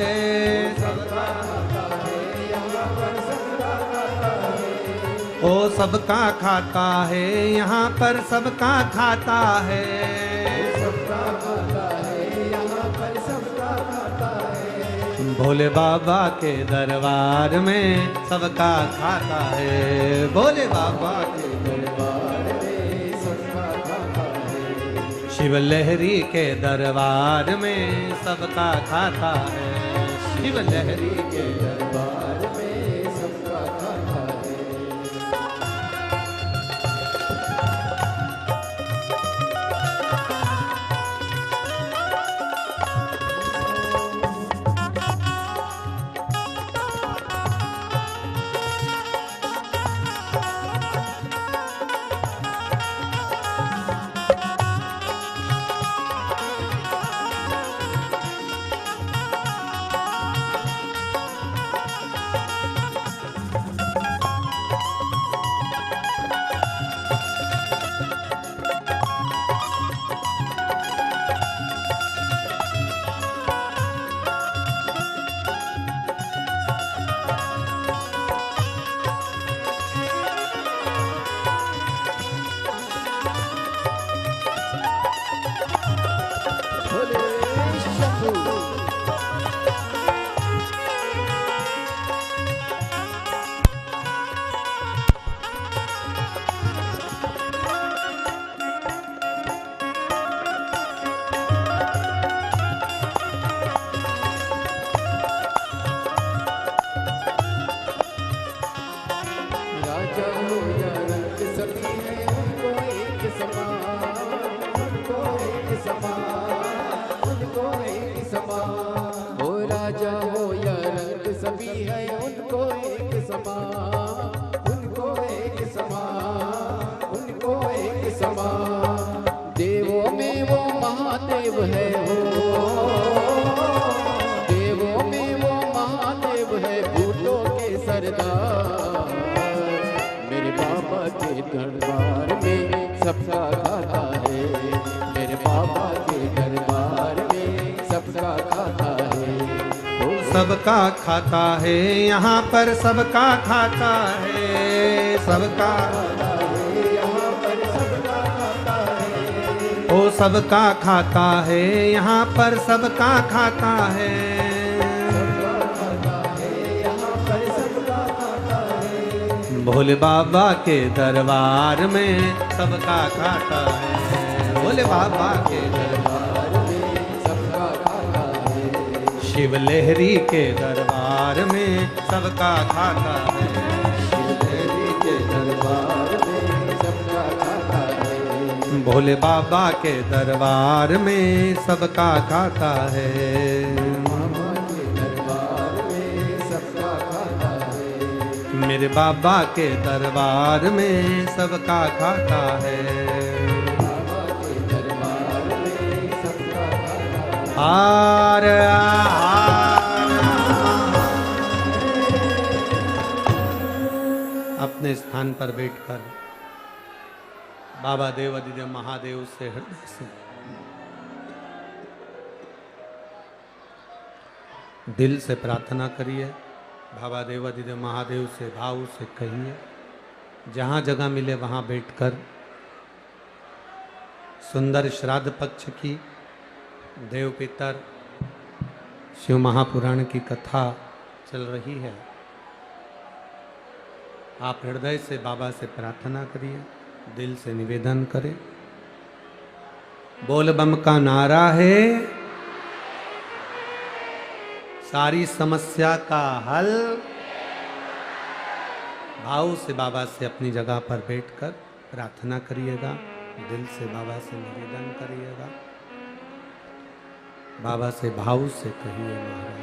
ओ सबका खाता है यहाँ पर सबका खाता है, भोले बाबा के दरबार में सबका खाता है, भोले बाबा के दरबार में सबका खाता है, शिव लहरी के दरबार में सबका खाता है, शिव लहरी के दरबार में सबका खाता है। हो राजा हो या रंग सभी है उनको एक समान, उनको एक समान, उनको एक समान। देवों में वो महादेव है हो, देवों में वो महादेव है, भूतों के सरदार। मेरे बाबा के दरबार में सबका खाता है, मेरे बाबा के दरबार में सबका खाता है, सबका खाता है यहाँ पर सबका खाता है, सबका यहाँ पर सबका खाता है, ओ सबका खाता है यहाँ पर सबका खाता है, यहाँ पर सबका खाता है, भोले बाबा के दरबार में सबका खाता है, भोले बाबा के दरबार में सबका खाता है, शिव लहरी के दरबार में सबका खाता है, शिव लहरी के दरबार में सबका खाता है, भोले बाबा के दरबार में सबका खाता है, बाबा के दरबार में सबका खाता है, मेरे बाबा के दरबार में सबका खाता है। बाबा के दरबार में सबका खाता है। हार हार अपने स्थान पर बैठकर बाबा देवाधिदेव महादेव से हृदय से दिल से प्रार्थना करिए। बाबा देवाधिदेव महादेव से भाव से कहिए, जहाँ जगह मिले वहाँ बैठकर सुंदर श्राद्ध पक्ष की देव पितर शिव महापुराण की कथा चल रही है। आप हृदय से बाबा से प्रार्थना करिए, दिल से निवेदन करें। बोल बम का नारा है, सारी समस्या का हल। भाव से बाबा से अपनी जगह पर बैठकर प्रार्थना करिएगा। दिल से बाबा से निवेदन करिएगा, बाबा से भाव से कहिए महाराज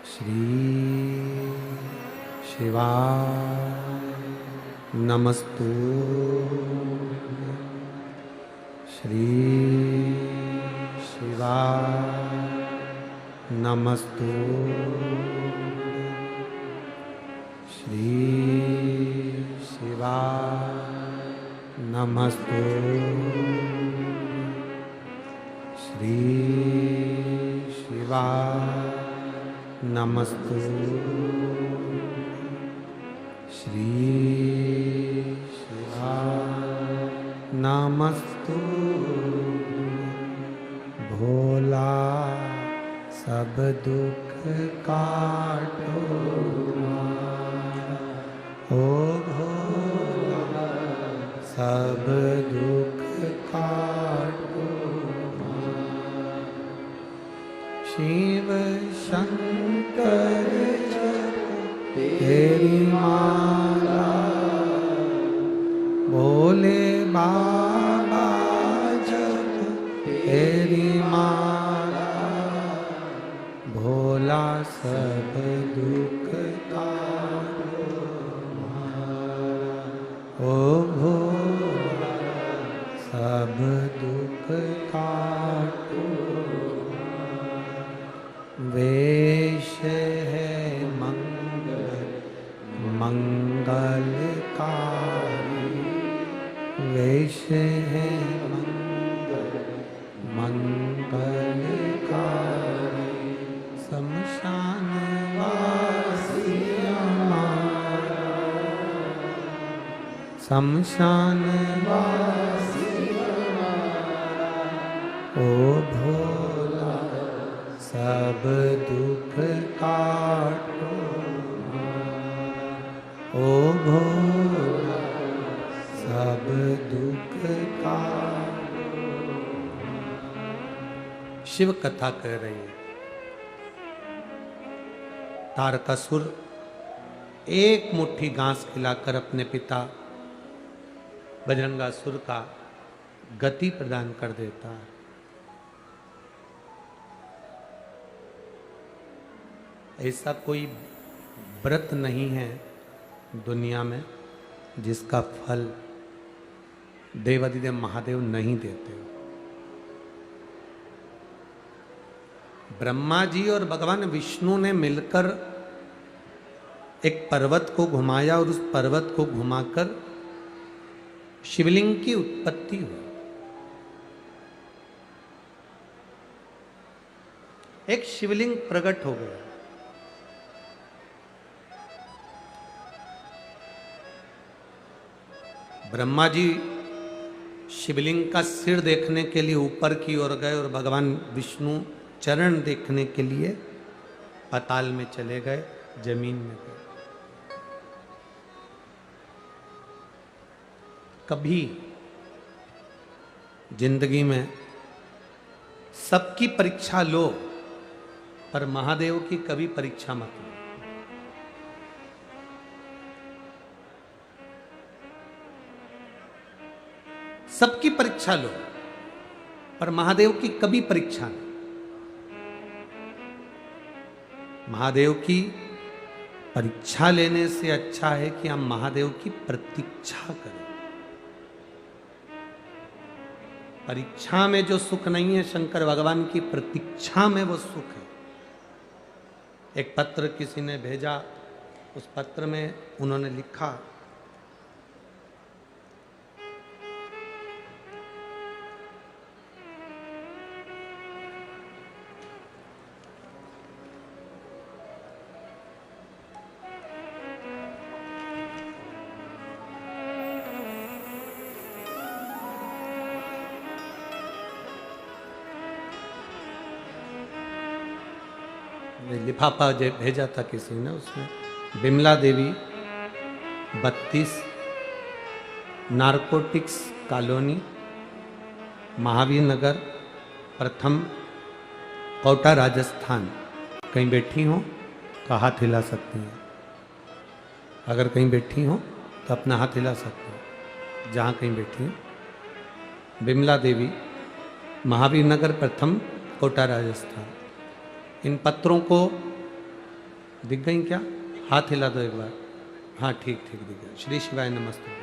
श्री शिवाय नमस्तु, श्री शिवाय नमस्तु, श्री शिवाय नमस्तु, श्री शिवाय नमस्तु, श्री शिवाय नमस्तु। भोला सब दुख काटो ओ भोला सब दुख काटो, शिव शंकर तेरी माला, भोले बाबा जप तेरी माला, भोला सब दुख काटो ओ भोला सब दुख काटो। वेश है मंगलकारी, वेश है मंगलकारी, शमशान वासी हमारा, शमशान वासी हमारा, ओ भोला सब दुख काटो ओ भोला सब दुख काटो। शिव कथा कह रही है। तारकासुर एक मुट्ठी घास खिलाकर अपने पिता बजरंगासुर का गति प्रदान कर देता है। ऐसा कोई व्रत नहीं है दुनिया में जिसका फल देवादिदेव महादेव नहीं देते। ब्रह्मा जी और भगवान विष्णु ने मिलकर एक पर्वत को घुमाया और उस पर्वत को घुमाकर शिवलिंग की उत्पत्ति हुई। एक शिवलिंग प्रकट हो गया। ब्रह्मा जी शिवलिंग का सिर देखने के लिए ऊपर की ओर गए और भगवान विष्णु चरण देखने के लिए पाताल में चले गए, जमीन में गए। कभी जिंदगी में सबकी परीक्षा लो, पर महादेव की कभी परीक्षा मत लो। सबकी परीक्षा लो, पर महादेव की कभी परीक्षा नहीं। महादेव की परीक्षा लेने से अच्छा है कि हम महादेव की प्रतीक्षा करें। परीक्षा में जो सुख नहीं है, शंकर भगवान की प्रतीक्षा में वो सुख है। एक पत्र किसी ने भेजा, उस पत्र में उन्होंने लिखा, लिफाफा भेजा था किसी ने, उसमें बिमला देवी 32 नारकोटिक्स कॉलोनी महावीर नगर प्रथम कोटा राजस्थान। कहीं बैठी हो तो हाथ हिला सकती हैं। अगर कहीं बैठी हो तो अपना हाथ हिला सकते हो जहाँ कहीं बैठी हैं। बिमला देवी, महावीर नगर प्रथम, कोटा राजस्थान। इन पत्रों को दिख गई क्या? हाथ हिला दो एक बार। हाँ ठीक ठीक दिख गया। श्री शिवाय नमस्ते।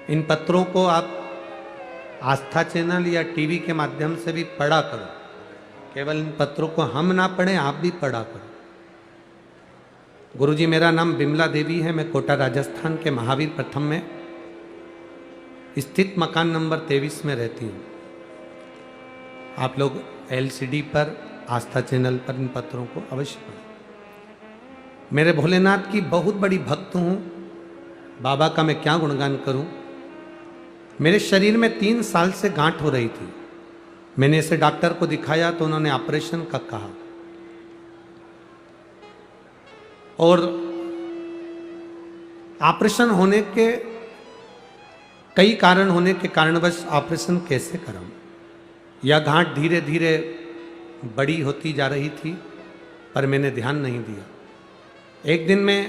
इन पत्रों को आप आस्था चैनल या टीवी के माध्यम से भी पढ़ा करो। केवल इन पत्रों को हम ना पढ़ें, आप भी पढ़ा करो। गुरुजी, मेरा नाम बिमला देवी है। मैं कोटा राजस्थान के महावीर प्रथम में स्थित मकान नंबर 23 में रहती हूँ। आप लोग LCD पर, आस्था चैनल पर इन पत्रों को अवश्य पढ़ें। मेरे भोलेनाथ की बहुत बड़ी भक्त हूँ। बाबा का मैं क्या गुणगान करूँ। मेरे शरीर में 3 साल से गांठ हो रही थी। मैंने इसे डॉक्टर को दिखाया तो उन्होंने ऑपरेशन का कहा, और ऑपरेशन होने के कई कारण होने के कारणवश ऑपरेशन कैसे कराऊं। यह गांठ धीरे धीरे बड़ी होती जा रही थी, पर मैंने ध्यान नहीं दिया। एक दिन मैं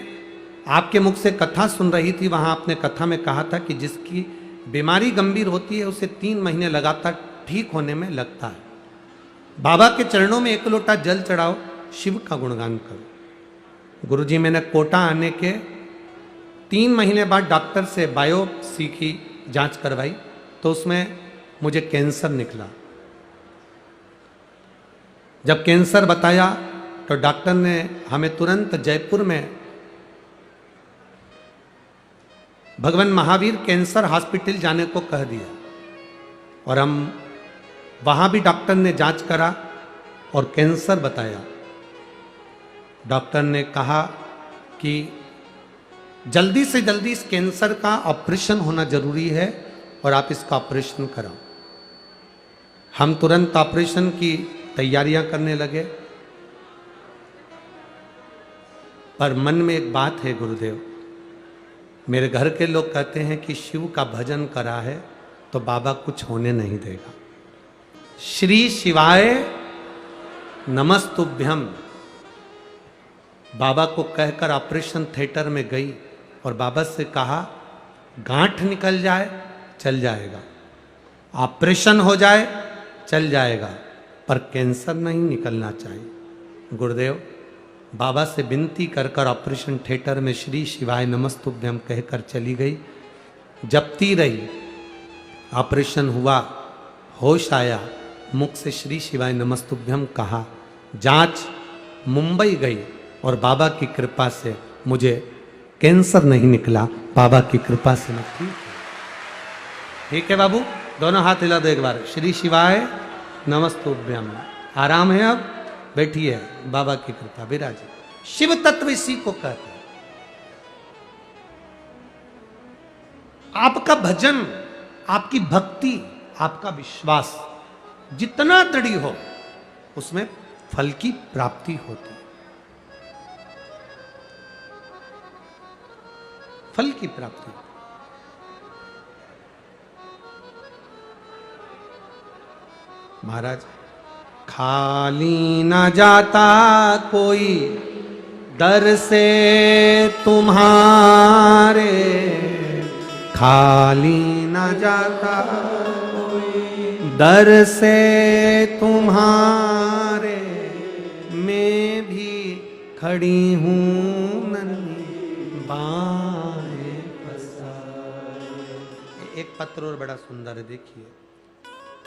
आपके मुख से कथा सुन रही थी। वहां आपने कथा में कहा था कि जिसकी बीमारी गंभीर होती है उसे 3 महीने लगातार ठीक होने में लगता है। बाबा के चरणों में 1 लोटा जल चढ़ाओ, शिव का गुणगान करो। गुरुजी, मैंने कोटा आने के 3 महीने बाद डॉक्टर से बायोप्सी की जांच करवाई तो उसमें मुझे कैंसर निकला। जब कैंसर बताया तो डॉक्टर ने हमें तुरंत जयपुर में भगवान महावीर कैंसर हॉस्पिटल जाने को कह दिया, और हम वहां भी डॉक्टर ने जांच करा और कैंसर बताया। डॉक्टर ने कहा कि जल्दी से जल्दी इस कैंसर का ऑपरेशन होना जरूरी है और आप इसका ऑपरेशन कराओ। हम तुरंत ऑपरेशन की तैयारियां करने लगे, पर मन में एक बात है गुरुदेव, मेरे घर के लोग कहते हैं कि शिव का भजन करा है तो बाबा कुछ होने नहीं देगा। श्री शिवाय नमस्तुभ्यम बाबा को कहकर ऑपरेशन थिएटर में गई और बाबा से कहा, गांठ निकल जाए चल जाएगा, ऑपरेशन हो जाए चल जाएगा, पर कैंसर नहीं निकलना चाहिए। गुरुदेव, बाबा से विनती कर कर ऑपरेशन थिएटर में श्री शिवाय नमस्तुभ्यम कहकर चली गई। जपती रही, ऑपरेशन हुआ, होश आया, मुख से श्री शिवाय नमस्तुभ्यम कहा। जांच मुंबई गई और बाबा की कृपा से मुझे कैंसर नहीं निकला। बाबा की कृपा से मैं ठीक है बाबू, दोनों हाथ हिला दो एक बार। श्री शिवाय नमस्तुभ्यम। आराम है, अब बैठिए, बाबा की कृपा विराजे। शिव तत्व इसी को कहते हैं। आपका भजन, आपकी भक्ति, आपका विश्वास जितना दृढ़ हो उसमें फल की प्राप्ति होती है। फल की प्राप्ति। महाराज, खाली न जाता कोई दर से तुम्हारे, खाली न जाता कोई दर से तुम्हारे, मैं भी खड़ी हूँ नन्ही बाएं पसारे। एक पत्र और बड़ा सुंदर है, देखिए।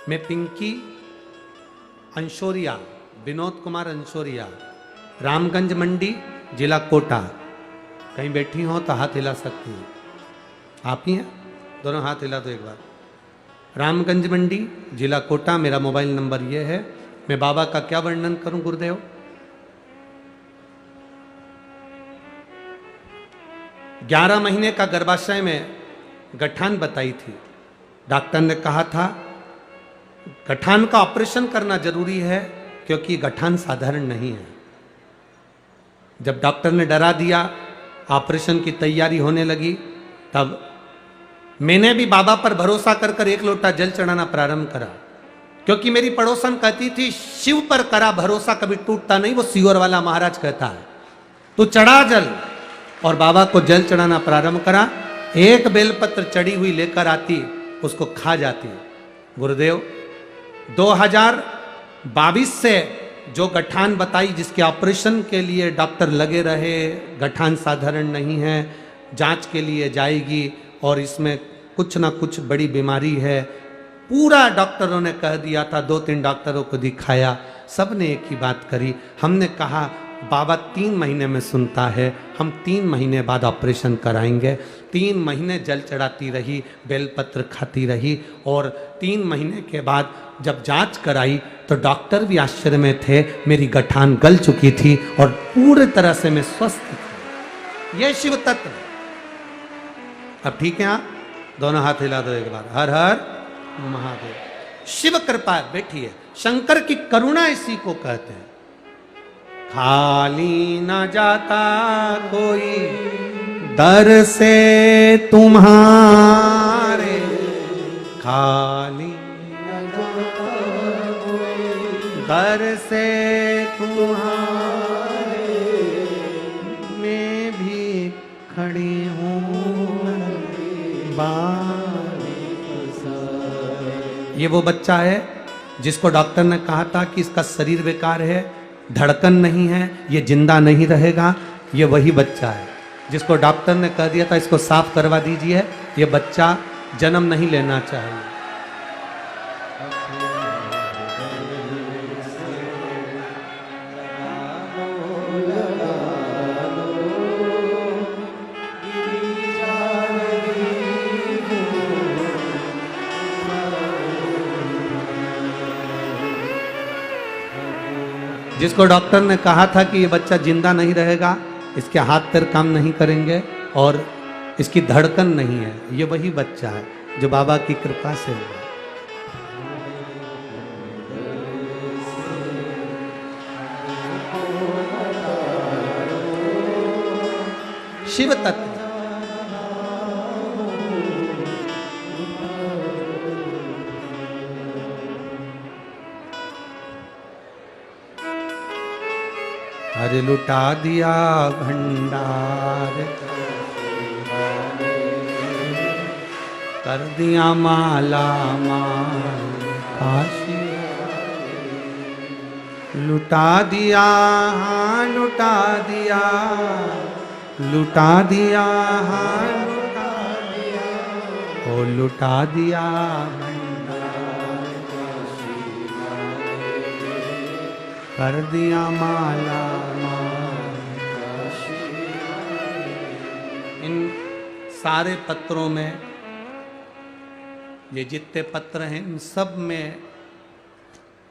मैं पिंकी अंशोरिया, विनोद कुमार अंशोरिया, रामगंज मंडी, जिला कोटा। कहीं बैठी हो तो हाथ हिला सकती हैं। आप ही हैं? दोनों हाथ हिला दो एक बार। रामगंज मंडी, जिला कोटा, मेरा मोबाइल नंबर ये है। मैं बाबा का क्या वर्णन करूं गुरुदेव। 11 महीने का गर्भाशय में गठान बताई थी। डॉक्टर ने कहा था गठान का ऑपरेशन करना जरूरी है क्योंकि गठान साधारण नहीं है। जब डॉक्टर ने डरा दिया, ऑपरेशन की तैयारी होने लगी, तब मैंने भी बाबा पर भरोसा कर कर 1 लोटा जल चढ़ाना प्रारंभ करा, क्योंकि मेरी पड़ोसन कहती थी शिव पर करा भरोसा कभी टूटता नहीं। वो सियोर वाला महाराज कहता है, तू चढ़ा जल, और बाबा को जल चढ़ाना प्रारंभ करा। एक बेलपत्र चढ़ी हुई लेकर आती, उसको खा जाती। गुरुदेव 2022 से जो गठान बताई, जिसके ऑपरेशन के लिए डॉक्टर लगे रहे, गठान साधारण नहीं है, जांच के लिए जाएगी और इसमें कुछ ना कुछ बड़ी बीमारी है, पूरा डॉक्टरों ने कह दिया था। 2-3 डॉक्टरों को दिखाया, सब ने एक ही बात करी। हमने कहा बाबा 3 महीने में सुनता है, हम 3 महीने बाद ऑपरेशन कराएंगे। 3 महीने जल चढ़ाती रही, बेलपत्र खाती रही और 3 महीने के बाद जब जांच कराई तो डॉक्टर भी आश्चर्य में थे। मेरी गठान गल चुकी थी और पूरी तरह से मैं स्वस्थ थी। ये शिव तत्व। अब ठीक है, आप दोनों हाथ हिला दो एक बार। हर हर महादेव। शिव कृपा बैठिए। शंकर की करुणा इसी को कहते हैं। खाली न जाता कोई दर से तुम्हारे, खाली न जाता कोई दर से तुम्हारे, मैं भी खड़ी हूँ ये वो बच्चा है जिसको डॉक्टर ने कहा था कि इसका शरीर बेकार है, धड़कन नहीं है, ये जिंदा नहीं रहेगा। ये वही बच्चा है जिसको डॉक्टर ने कह दिया था इसको साफ करवा दीजिए, ये बच्चा जन्म नहीं लेना चाहिए। जिसको डॉक्टर ने कहा था कि ये बच्चा जिंदा नहीं रहेगा, इसके हाथ पैर काम नहीं करेंगे और इसकी धड़कन नहीं है, ये वही बच्चा है जो बाबा की कृपा से हुआ। शिव तत्व। अरे लुटा दिया भंडार, कर दिया माला माल काशी, लुटा दिया, हाँ लुटा दिया, लुटा दिया, हाँ लुटा दिया, ओ लुटा दिया भंडार कर दिया माला माल। इन सारे पत्रों में, ये जितने पत्र हैं इन सब में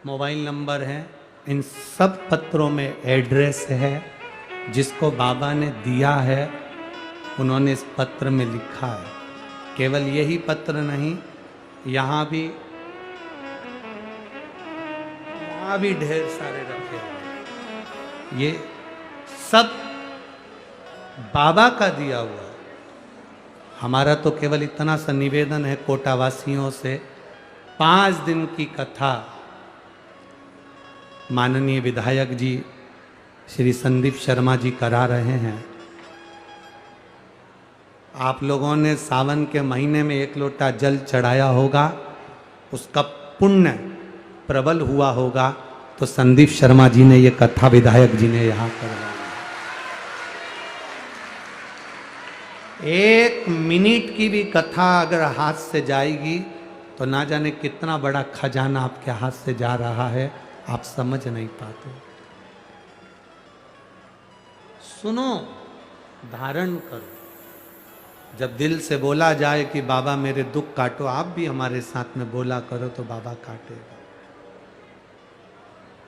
मोबाइल नंबर है, इन सब पत्रों में एड्रेस है। जिसको बाबा ने दिया है उन्होंने इस पत्र में लिखा है। केवल यही पत्र नहीं, यहाँ भी ढेर सारे रखे हैं। ये सब बाबा का दिया हुआ। हमारा तो केवल इतना सा निवेदन है कोटावासियों से, 5 दिन की कथा माननीय विधायक जी श्री संदीप शर्मा जी करा रहे हैं। आप लोगों ने सावन के महीने में 1 लोटा जल चढ़ाया होगा, उसका पुण्य प्रबल हुआ होगा, तो संदीप शर्मा जी ने ये कथा विधायक जी ने यहाँ करवाई। 1 मिनट की भी कथा अगर हाथ से जाएगी तो ना जाने कितना बड़ा खजाना आपके हाथ से जा रहा है, आप समझ नहीं पाते। सुनो, धारण करो। जब दिल से बोला जाए कि बाबा मेरे दुख काटो, आप भी हमारे साथ में बोला करो तो बाबा काटेगा।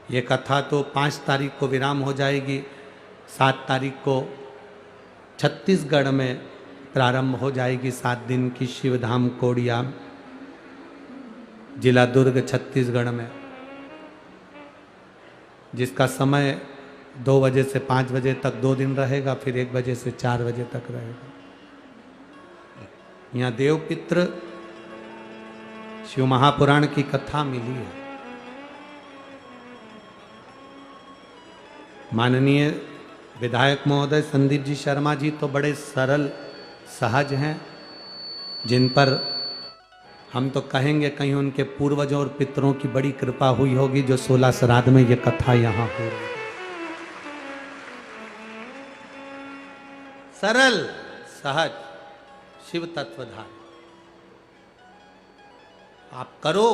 ये कथा तो 5 तारीख को विराम हो जाएगी, 7 तारीख को छत्तीसगढ़ में प्रारंभ हो जाएगी। 7 दिन की शिवधाम कोड़िया, जिला दुर्ग, छत्तीसगढ़ में, जिसका समय 2 बजे से 5 बजे तक 2 दिन रहेगा, फिर 1 बजे से 4 बजे तक रहेगा। यहाँ देवपित्र शिव महापुराण की कथा मिली है। माननीय विधायक महोदय संदीप जी शर्मा जी तो बड़े सरल सहज हैं, जिन पर हम तो कहेंगे कहीं उनके पूर्वजों और पितरों की बड़ी कृपा हुई होगी जो 16 श्राद्ध में ये कथा यहां हो रही है। सरल सहज शिव तत्वधार आप करो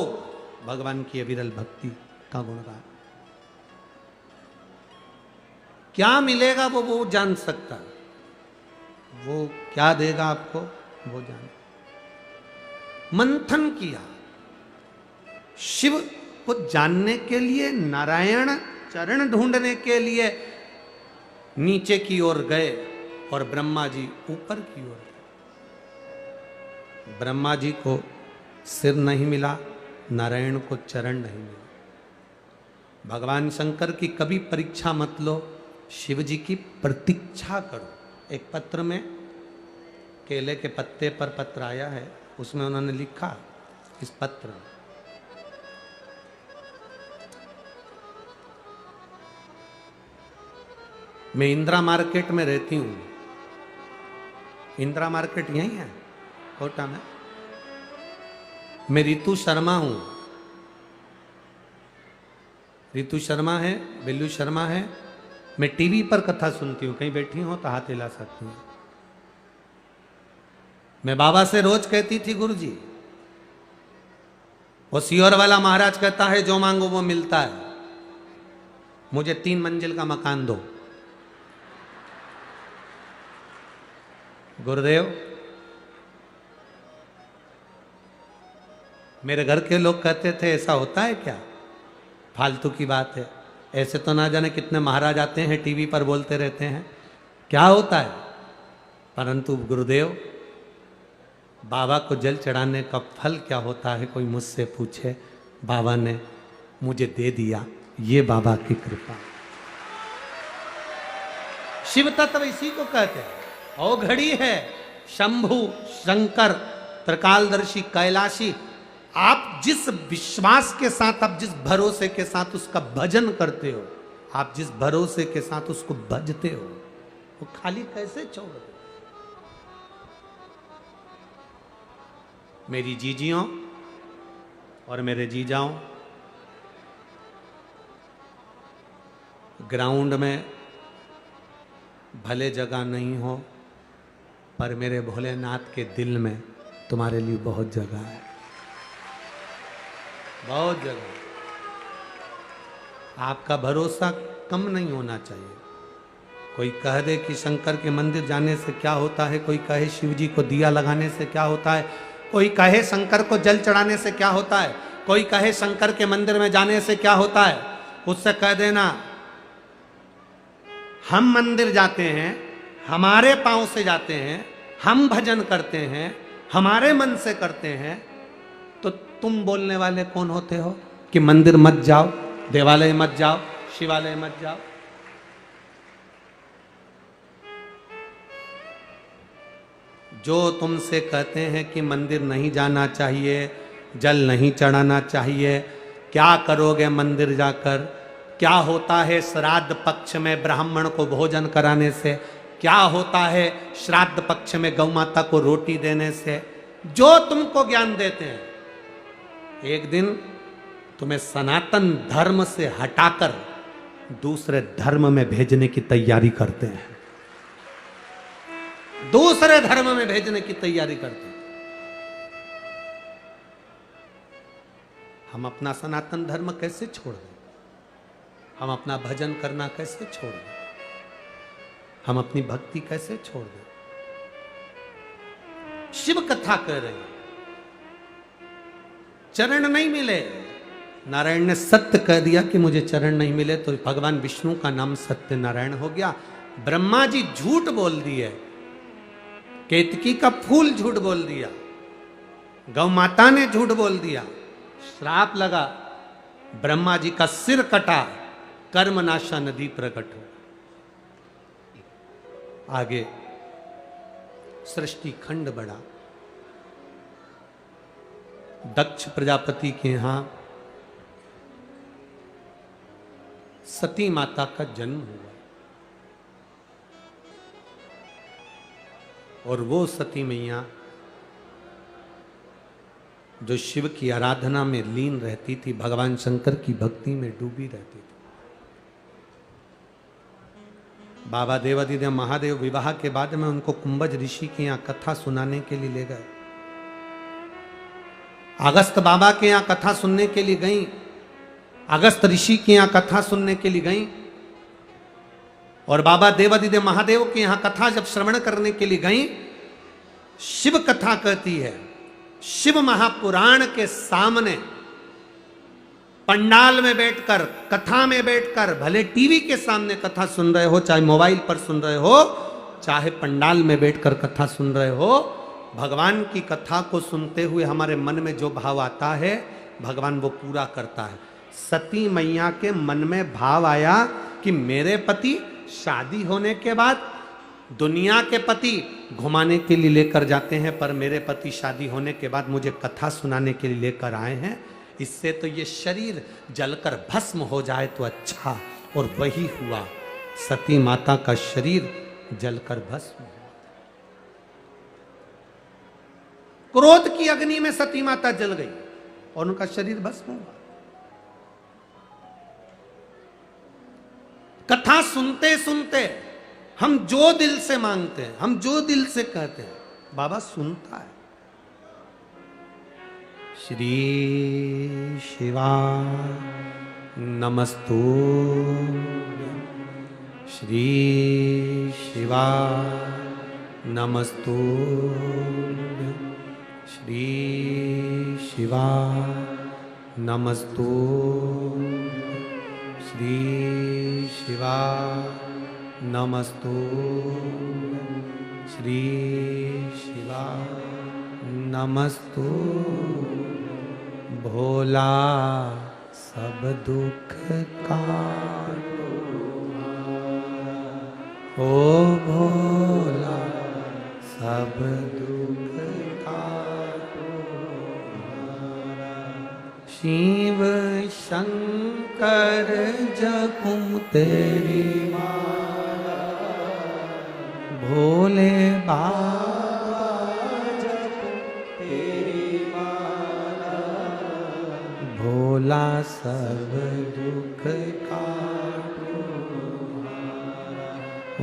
भगवान की अविरल भक्ति का गुणगान। क्या मिलेगा वो जान सकता है, वो क्या देगा आपको वो जान। मंथन किया, शिव को जानने के लिए, नारायण चरण ढूंढने के लिए नीचे की ओर गए और ब्रह्मा जी ऊपर की ओर गए। ब्रह्मा जी को सिर नहीं मिला, नारायण को चरण नहीं मिला। भगवान शंकर की कभी परीक्षा मत लो, शिव जी की प्रतीक्षा करो। एक पत्र में केले के पत्ते पर पत्र आया है, उसमें उन्होंने लिखा इस पत्र में, मैं इंदिरा मार्केट में रहती हूं। इंदिरा मार्केट यही है कोटा में। मैं रितु शर्मा हूं। रितु शर्मा है, बिल्लू शर्मा है। मैं टीवी पर कथा सुनती हूं, कहीं बैठी हूं तो हाथ हिला सकती हूं। मैं बाबा से रोज कहती थी गुरुजी, वो सियोर वाला महाराज कहता है जो मांगो वो मिलता है, मुझे 3 मंजिल का मकान दो। गुरुदेव, मेरे घर के लोग कहते थे ऐसा होता है क्या, फालतू की बात है, ऐसे तो ना जाने कितने महाराज आते हैं टीवी पर बोलते रहते हैं, क्या होता है। परंतु गुरुदेव, बाबा को जल चढ़ाने का फल क्या होता है कोई मुझसे पूछे, बाबा ने मुझे दे दिया, ये बाबा की कृपा। शिव तत्व इसी को कहते हैं। औघड़ी है शंभु शंकर त्रिकालदर्शी कैलाशी। आप जिस विश्वास के साथ, आप जिस भरोसे के साथ उसका भजन करते हो, आप जिस भरोसे के साथ उसको भजते हो, वो खाली कैसे छोड़ दो। मेरी जीजियों और मेरे जीजाओं, ग्राउंड में भले जगह नहीं हो, पर मेरे भोलेनाथ के दिल में तुम्हारे लिए बहुत जगह है, बहुत जगह। आपका भरोसा कम नहीं होना चाहिए। कोई कह दे कि शंकर के मंदिर जाने से क्या होता है, कोई कहे शिव जी को दिया लगाने से क्या होता है, कोई कहे शंकर को जल चढ़ाने से क्या होता है, कोई कहे शंकर के मंदिर में जाने से क्या होता है, उससे कह देना हम मंदिर जाते हैं, हमारे पांव से जाते हैं, हम भजन करते हैं, हमारे मन से करते हैं, तो तुम बोलने वाले कौन होते हो कि मंदिर मत जाओ, देवालय मत जाओ, शिवालय मत जाओ। जो तुमसे कहते हैं कि मंदिर नहीं जाना चाहिए, जल नहीं चढ़ाना चाहिए, क्या करोगे मंदिर जाकर, क्या होता है श्राद्ध पक्ष में ब्राह्मण को भोजन कराने से, क्या होता है श्राद्ध पक्ष में गौ माता को रोटी देने से, जो तुमको ज्ञान देते हैं, एक दिन तुम्हें सनातन धर्म से हटाकर दूसरे धर्म में भेजने की तैयारी करते हैं, दूसरे धर्म में भेजने की तैयारी करते हैं। हम अपना सनातन धर्म कैसे छोड़ दें, हम अपना भजन करना कैसे छोड़ दें, हम अपनी भक्ति कैसे छोड़ दें। शिव कथा कह रहे हैं, चरण नहीं मिले, नारायण ने सत्य कह दिया कि मुझे चरण नहीं मिले, तो भगवान विष्णु का नाम सत्य नारायण हो गया। ब्रह्मा जी झूठ बोल दिए, केतकी का फूल झूठ बोल दिया, गौ माता ने झूठ बोल दिया, श्राप लगा, ब्रह्मा जी का सिर कटा, कर्मनाशा नदी प्रकट हो। आगे सृष्टि खंड बढ़ा। दक्ष प्रजापति के यहां सती माता का जन्म हुआ। और वो सती मैया जो शिव की आराधना में लीन रहती थी, भगवान शंकर की भक्ति में डूबी रहती थी। बाबा देवादिदेव महादेव विवाह के बाद में उनको कुंभज ऋषि के यहाँ कथा सुनाने के लिए ले गए। अगस्त बाबा के यहाँ कथा सुनने के लिए गई, अगस्त ऋषि के यहाँ कथा सुनने के लिए गई, और बाबा देवादिदेव महादेव के यहाँ कथा जब श्रवण करने के लिए गई, शिव कथा कहती है, शिव महापुराण के सामने पंडाल में बैठकर, कथा में बैठकर, भले टीवी के सामने कथा सुन रहे हो, चाहे मोबाइल पर सुन रहे हो, चाहे पंडाल में बैठकर कथा सुन रहे हो, भगवान की कथा को सुनते हुए हमारे मन में जो भाव आता है भगवान वो पूरा करता है। सती मैया के मन में भाव आया कि मेरे पति शादी होने के बाद दुनिया के पति घुमाने के लिए लेकर जाते हैं, पर मेरे पति शादी होने के बाद मुझे कथा सुनाने के लिए लेकर आए हैं, इससे तो ये शरीर जलकर भस्म हो जाए तो अच्छा। और वही हुआ, सती माता का शरीर जलकर भस्म हुआ। क्रोध की अग्नि में सती माता जल गई और उनका शरीर भस्म हुआ। कथा सुनते सुनते हम जो दिल से मांगते हैं, हम जो दिल से कहते हैं, बाबा सुनता है। श्री शिवा नमस्तु, श्री शिवा नमस्तु, श्री शिवा नमस्तु, श्री शिवा नमस्तु, श्री शिवा नमस्तु। भोला सब दुख काटो, ओ भोला सब दुख काटो। शिव शंकर जपूं तेरी माला, भोले बाबा जपूं तेरी माला, भोला सब दुख काटो,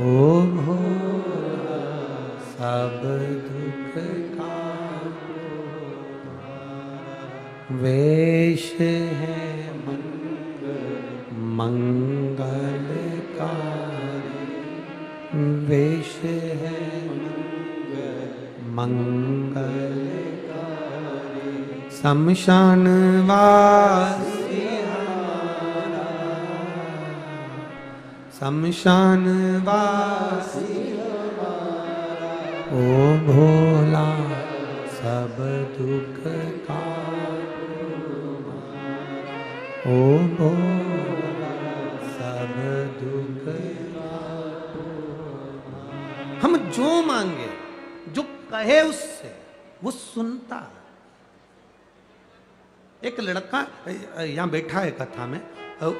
ओ भोला सब दुख काटो। वेश है मंगलकारी, वेश है मंगलकारी, शमशान वासी हमारा, शमशान वासी हमारा, ओ भोला सब दुख काटो, ओ भोला सब दुख काटो। हम जो मांगे, जो कहे उससे वो सुनता है। एक लड़का यहां बैठा है कथा में,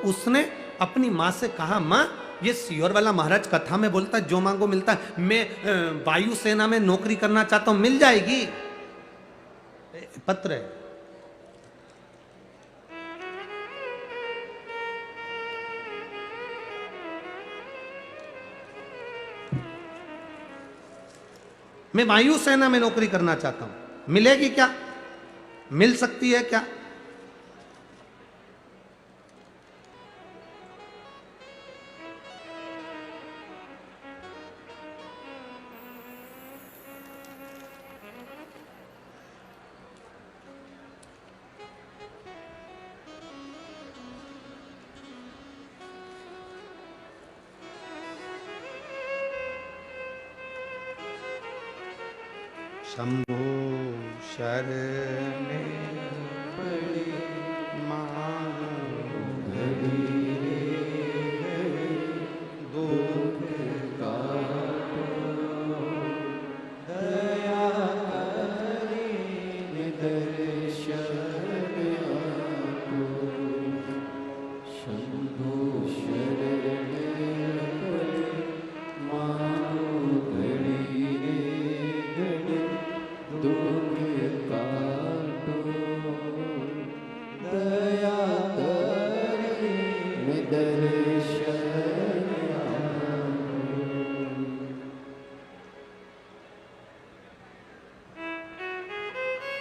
उसने अपनी माँ से कहा, माँ ये सियोर वाला महाराज कथा में बोलता है जो मांगो मिलता है, मैं वायुसेना में नौकरी करना चाहता हूं, मिल जाएगी? पत्र है। मैं वायुसेना में नौकरी करना चाहता हूं, मिलेगी क्या? मिल सकती है क्या? शंभो शरणे पड़े मानो घड़ी रे, दुख काटो दया करे दर्शन आपको। शंभो शरणे पड़े मानो घड़ी रे,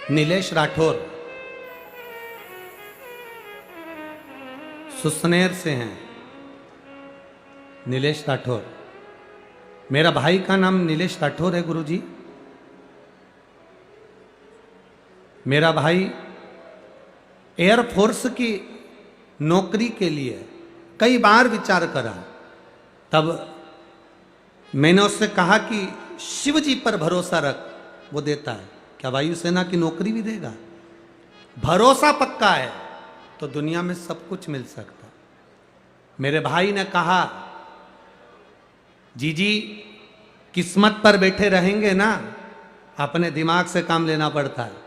नीलेश राठौर सुसनेर से हैं। नीलेश राठौर, मेरा भाई का नाम नीलेश राठौर है गुरुजी। मेरा भाई एयरफोर्स की नौकरी के लिए कई बार विचार करा, तब मैंने उससे कहा कि शिव जी पर भरोसा रख, वो देता है। क्या वायुसेना की नौकरी भी देगा? भरोसा पक्का है तो दुनिया में सब कुछ मिल सकता। मेरे भाई ने कहा, जी किस्मत पर बैठे रहेंगे ना, अपने दिमाग से काम लेना पड़ता है।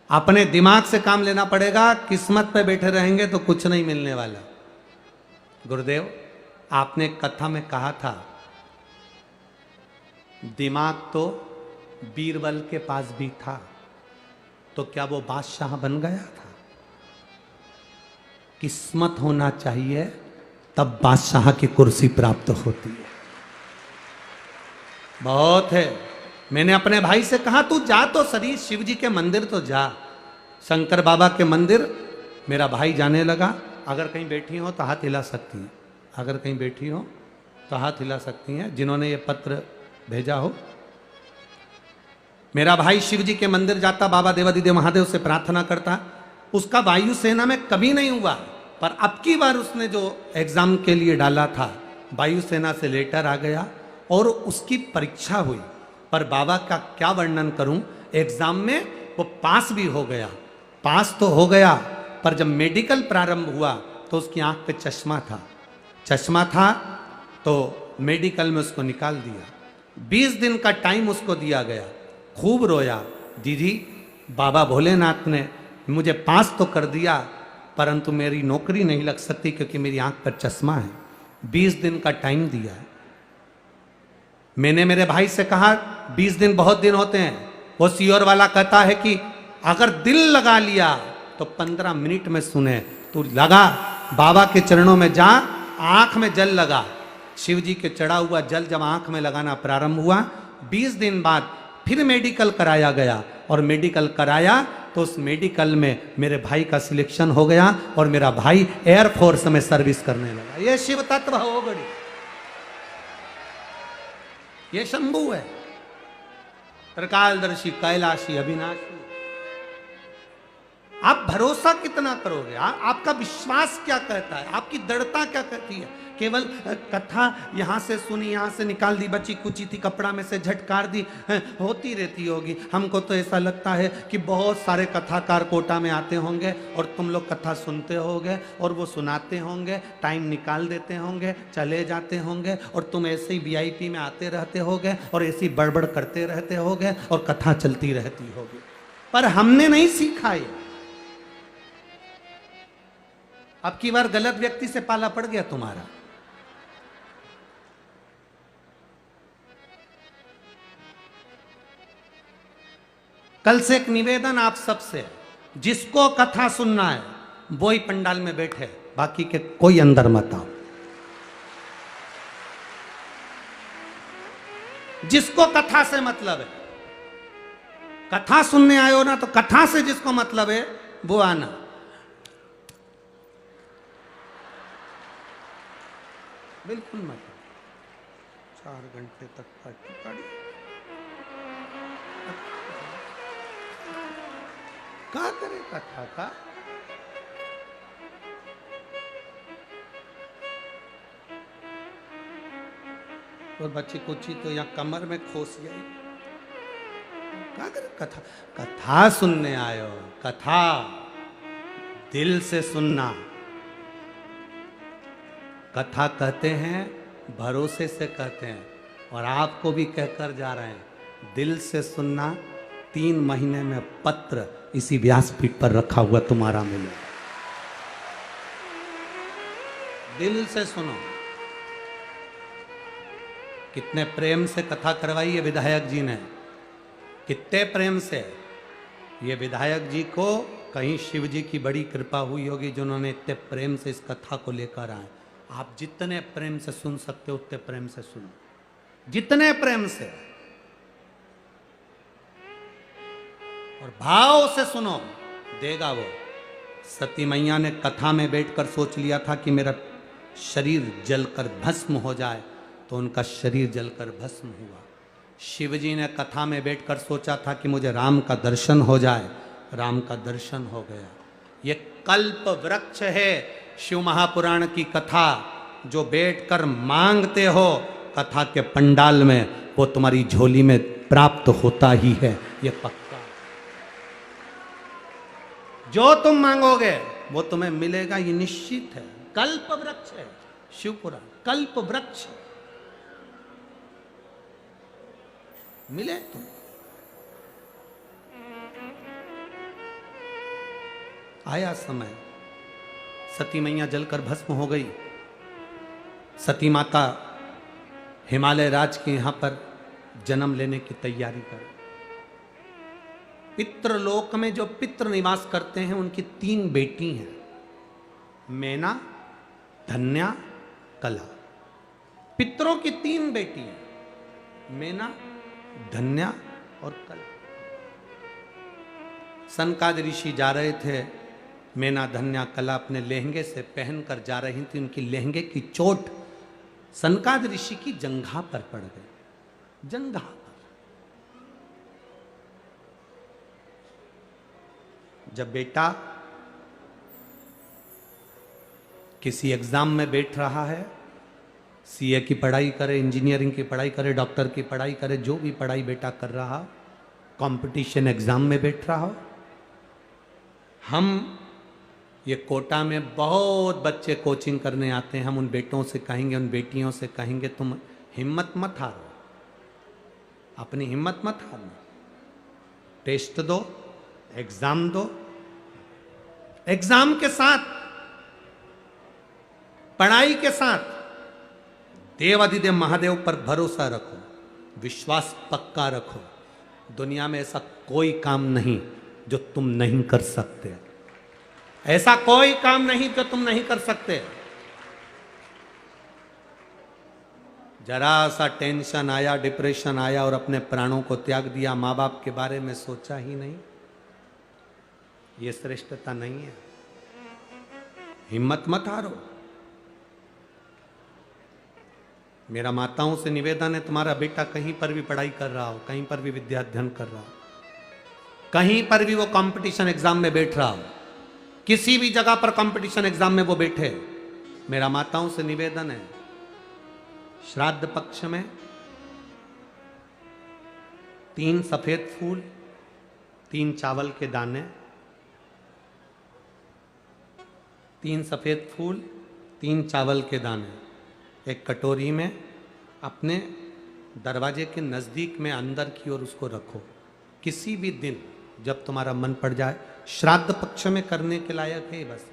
अपने दिमाग से काम लेना पड़ेगा, किस्मत पे बैठे रहेंगे तो कुछ नहीं मिलने वाला। गुरुदेव, आपने कथा में कहा था दिमाग तो बीरबल के पास भी था, तो क्या वो बादशाह बन गया था? किस्मत होना चाहिए तब बादशाह की कुर्सी प्राप्त होती है। बहुत है। मैंने अपने भाई से कहा तू जा तो सही, शिव जी के मंदिर तो जा, शंकर बाबा के मंदिर। मेरा भाई जाने लगा। अगर कहीं बैठी हो तो हाथ हिला सकती हैं, अगर कहीं बैठी हो तो हाथ हिला सकती हैं जिन्होंने ये पत्र भेजा हो। मेरा भाई शिव जी के मंदिर जाता, बाबा देवादिदेव महादेव से प्रार्थना करता। उसका वायुसेना में कभी नहीं हुआ, पर अब की बार उसने जो एग्जाम के लिए डाला था, वायुसेना से लेटर आ गया और उसकी परीक्षा हुई। पर बाबा का क्या वर्णन करूं, एग्जाम में वो पास भी हो गया। पास तो हो गया, पर जब मेडिकल प्रारंभ हुआ तो उसकी आंख पे चश्मा था। चश्मा था तो मेडिकल में उसको निकाल दिया। 20 दिन का टाइम उसको दिया गया। खूब रोया, दीदी बाबा भोलेनाथ ने मुझे पास तो कर दिया, परंतु मेरी नौकरी नहीं लग सकती क्योंकि मेरी आंख पर चश्मा है। 20 दिन का टाइम दिया है। मैंने मेरे भाई से कहा 20 दिन बहुत दिन होते हैं। वो सीओर वाला कहता है कि अगर दिल लगा लिया तो 15 मिनट में सुने। तू लगा, बाबा के चरणों में जा, आंख में जल लगा। शिव जी के चढ़ा हुआ जल जब आंख में लगाना प्रारंभ हुआ, 20 दिन बाद फिर मेडिकल कराया गया और मेडिकल कराया तो उस मेडिकल में मेरे भाई का सिलेक्शन हो गया और मेरा भाई एयरफोर्स में सर्विस करने लगा। ये शिव तत्व हो गई, ये शंभु है, त्रिकालदर्शी, कैलाशी, अविनाशी। आप भरोसा कितना करोगे? आपका विश्वास क्या कहता है? आपकी दृढ़ता क्या कहती है? केवल कथा यहां से सुनी, यहां से निकाल दी, बची कुची थी, कपड़ा में से झटकार दी, होती रहती होगी। हमको तो ऐसा लगता है कि बहुत सारे कथाकार कोटा में आते होंगे और तुम लोग कथा सुनते होगे और वो सुनाते होंगे, टाइम निकाल देते होंगे, चले जाते होंगे और तुम ऐसे ही VIP में आते रहते होगे और ऐसी बड़बड़ करते रहते होगे और कथा चलती रहती होगी। पर हमने नहीं सीखा ये। अब की बार गलत व्यक्ति से पाला पड़ गया तुम्हारा। कल से एक निवेदन आप सबसे, जिसको कथा सुनना है वो ही पंडाल में बैठे, बाकी के कोई अंदर मत आओ। जिसको कथा से मतलब है, कथा सुनने आए हो ना, तो कथा से जिसको मतलब है वो आना। बिल्कुल मत। 4 घंटे तक पार्टी पड़ी, क्या करे कथा का? और बच्ची कुची तो यहाँ कमर में खोस गई। क्या करे कथा? कथा सुनने आयो, कथा दिल से सुनना। कथा कहते हैं, भरोसे से कहते हैं, और आपको भी कहकर जा रहे हैं, दिल से सुनना। 3 महीने में पत्र इसी व्यासपीठ पर रखा हुआ तुम्हारा मिले। दिल से सुनो। कितने प्रेम से कथा करवाई है विधायक जी ने, कितने प्रेम से। ये विधायक जी को कहीं शिव जी की बड़ी कृपा हुई होगी जिन्होंने इतने प्रेम से इस कथा को लेकर आए। आप जितने प्रेम से सुन सकते हो उतने प्रेम से सुनो, जितने प्रेम से। और भाव से सुनो, देगा वो। सती मैया ने कथा में बैठकर सोच लिया था कि मेरा शरीर जलकर भस्म हो जाए, तो उनका शरीर जलकर भस्म हुआ। शिवजी ने कथा में बैठकर सोचा था कि मुझे राम का दर्शन हो जाए, राम का दर्शन हो गया। ये कल्प वृक्ष है शिव महापुराण की कथा, जो बैठकर मांगते हो कथा के पंडाल में, वो तुम्हारी झोली में प्राप्त होता ही है, ये पक्का। जो तुम मांगोगे वो तुम्हें मिलेगा, ये निश्चित है। कल्प वृक्ष है शिवपुराण, कल्प वृक्ष मिले तुम। आया समय, सती मैया जलकर भस्म हो गई। सती माता हिमालय राज के यहां पर जन्म लेने की तैयारी कर। पितृलोक में जो पितृ निवास करते हैं उनकी 3 बेटी हैं, मैना, धन्या, कला। पितरों की 3 बेटी हैं, मैना, धन्या और कला। सनकाद ऋषि जा रहे थे, मैना, धन्या, कला अपने लहंगे से पहनकर जा रही थी। उनकी लहंगे की चोट सनकाद ऋषि की जंघा पर पड़ गई, जंघा पर। जब बेटा किसी एग्जाम में बैठ रहा है, सीए की पढ़ाई करे, इंजीनियरिंग की पढ़ाई करे, डॉक्टर की पढ़ाई करे, जो भी पढ़ाई बेटा कर रहा, कंपटीशन एग्जाम में बैठ रहा हो, हम ये कोटा में बहुत बच्चे कोचिंग करने आते हैं, हम उन बेटों से कहेंगे, उन बेटियों से कहेंगे, तुम हिम्मत मत हारो, अपनी हिम्मत मत हारना, टेस्ट दो, एग्जाम दो, एग्जाम के साथ, पढ़ाई के साथ देवाधिदेव महादेव पर भरोसा रखो, विश्वास पक्का रखो। दुनिया में ऐसा कोई काम नहीं जो तुम नहीं कर सकते, ऐसा कोई काम नहीं जो तुम नहीं कर सकते। जरा सा टेंशन आया, डिप्रेशन आया और अपने प्राणों को त्याग दिया, माँ बाप के बारे में सोचा ही नहीं, ये श्रेष्ठता नहीं है। हिम्मत मत हारो। मेरा माताओं से निवेदन है, तुम्हारा बेटा कहीं पर भी पढ़ाई कर रहा हो, कहीं पर भी विद्या अध्ययन कर रहा हो, कहीं पर भी वो कंपटीशन एग्जाम में बैठ रहा हो, किसी भी जगह पर कंपटीशन एग्जाम में वो बैठे, मेरा माताओं से निवेदन है, श्राद्ध पक्ष में 3 सफेद फूल, 3 चावल के दाने, 3 सफेद फूल, 3 चावल के दाने एक कटोरी में अपने दरवाजे के नज़दीक में अंदर की ओर उसको रखो। किसी भी दिन जब तुम्हारा मन पड़ जाए, श्राद्ध पक्ष में करने के लायक है। बस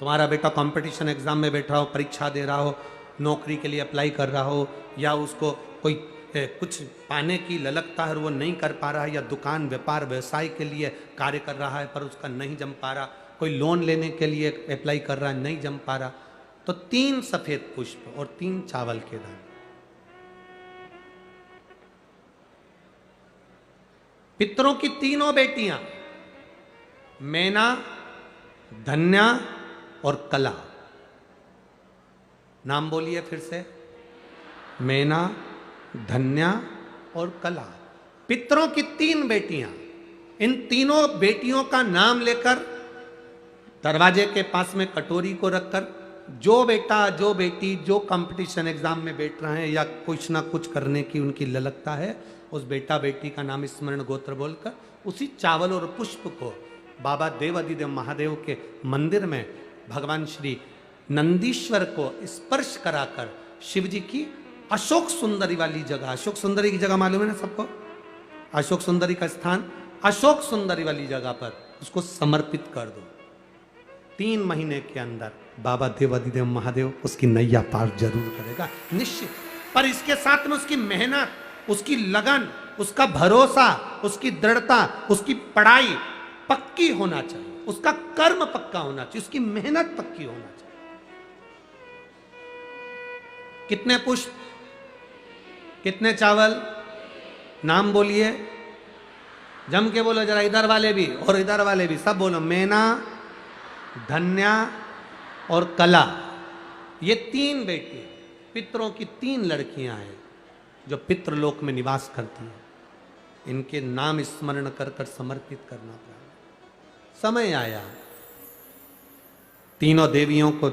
तुम्हारा बेटा कंपटीशन एग्जाम में बैठा हो, परीक्षा दे रहा हो, नौकरी के लिए अप्लाई कर रहा हो, या उसको कोई कुछ पाने की ललकता है और वो नहीं कर पा रहा है, या दुकान व्यापार व्यवसाय के लिए कार्य कर रहा है पर उसका नहीं जम पा रहा, कोई लोन लेने के लिए अप्लाई कर रहा है, नहीं जम पा रहा, तो 3 सफेद पुष्प और 3 चावल के दाने, पितरों की 3 बेटियां मैना, धन्या और कला, नाम बोलिए फिर से, मैना, धन्या और कला, पितरों की 3 बेटियां। इन तीनों बेटियों का नाम लेकर दरवाजे के पास में कटोरी को रखकर, जो बेटा जो बेटी जो कंपटीशन एग्जाम में बैठ रहे हैं या कुछ ना कुछ करने की उनकी ललकता है, उस बेटा बेटी का नाम स्मरण गोत्र बोलकर उसी चावल और पुष्प को बाबा देवाधिदेव महादेव के मंदिर में भगवान श्री नंदीश्वर को स्पर्श कराकर शिव जी की अशोक सुंदरी वाली जगह, अशोक सुंदरी की जगह मालूम है ना सबको, अशोक सुंदरी का स्थान, अशोक सुंदरी वाली जगह पर उसको समर्पित कर दो। 3 महीने के अंदर बाबा देवाधिदेव महादेव उसकी नैया पार जरूर करेगा, निश्चित। पर इसके साथ में उसकी मेहनत, उसकी लगन, उसका भरोसा, उसकी दृढ़ता, उसकी पढ़ाई पक्की होना चाहिए, उसका कर्म पक्का होना चाहिए, उसकी मेहनत पक्की होना चाहिए। कितने पुष्प, कितने चावल, नाम बोलिए, जम के बोलो जरा, इधर वाले भी और इधर वाले भी, सब बोलो। मैना, धन्या और कला, ये 3 बेटी, पितरों की 3 लड़कियां हैं जो पितृलोक में निवास करती हैं। इनके नाम स्मरण कर कर समर्पित करना पड़ा। समय आया, तीनों देवियों को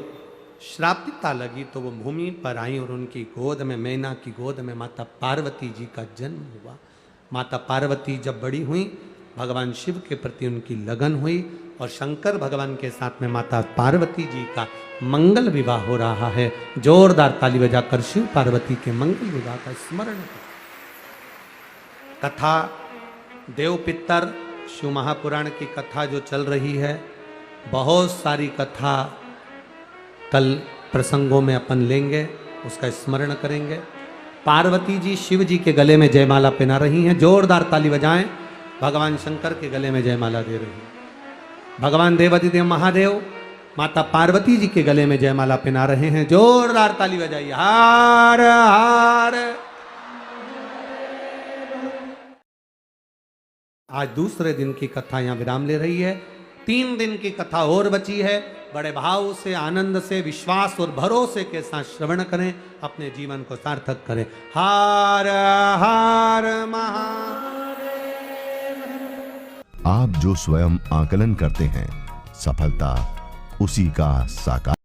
श्रापिता लगी तो वो भूमि पर आई और उनकी गोद में, मैना की गोद में माता पार्वती जी का जन्म हुआ। माता पार्वती जब बड़ी हुई, भगवान शिव के प्रति उनकी लगन हुई और शंकर भगवान के साथ में माता पार्वती जी का मंगल विवाह हो रहा है। जोरदार ताली बजाकर शिव पार्वती के मंगल विवाह का स्मरण करें। कथा देव पितर शिव महापुराण की कथा जो चल रही है, बहुत सारी कथा कल प्रसंगों में अपन लेंगे, उसका स्मरण करेंगे। पार्वती जी शिव जी के गले में जयमाला पहना रही हैं, जोरदार ताली बजाएं। भगवान शंकर के गले में जयमाला दे रही हैं। भगवान देवाधिदेव महादेव माता पार्वती जी के गले में जयमाला पहना रहे हैं, जोरदार ताली बजाइए। हार हार। आज दूसरे दिन की कथा यहां विराम ले रही है। 3 दिन की कथा और बची है। बड़े भाव से, आनंद से, विश्वास और भरोसे के साथ श्रवण करें, अपने जीवन को सार्थक करें। हार हार महादेव। आप जो स्वयं आकलन करते हैं, सफलता उसी का साकार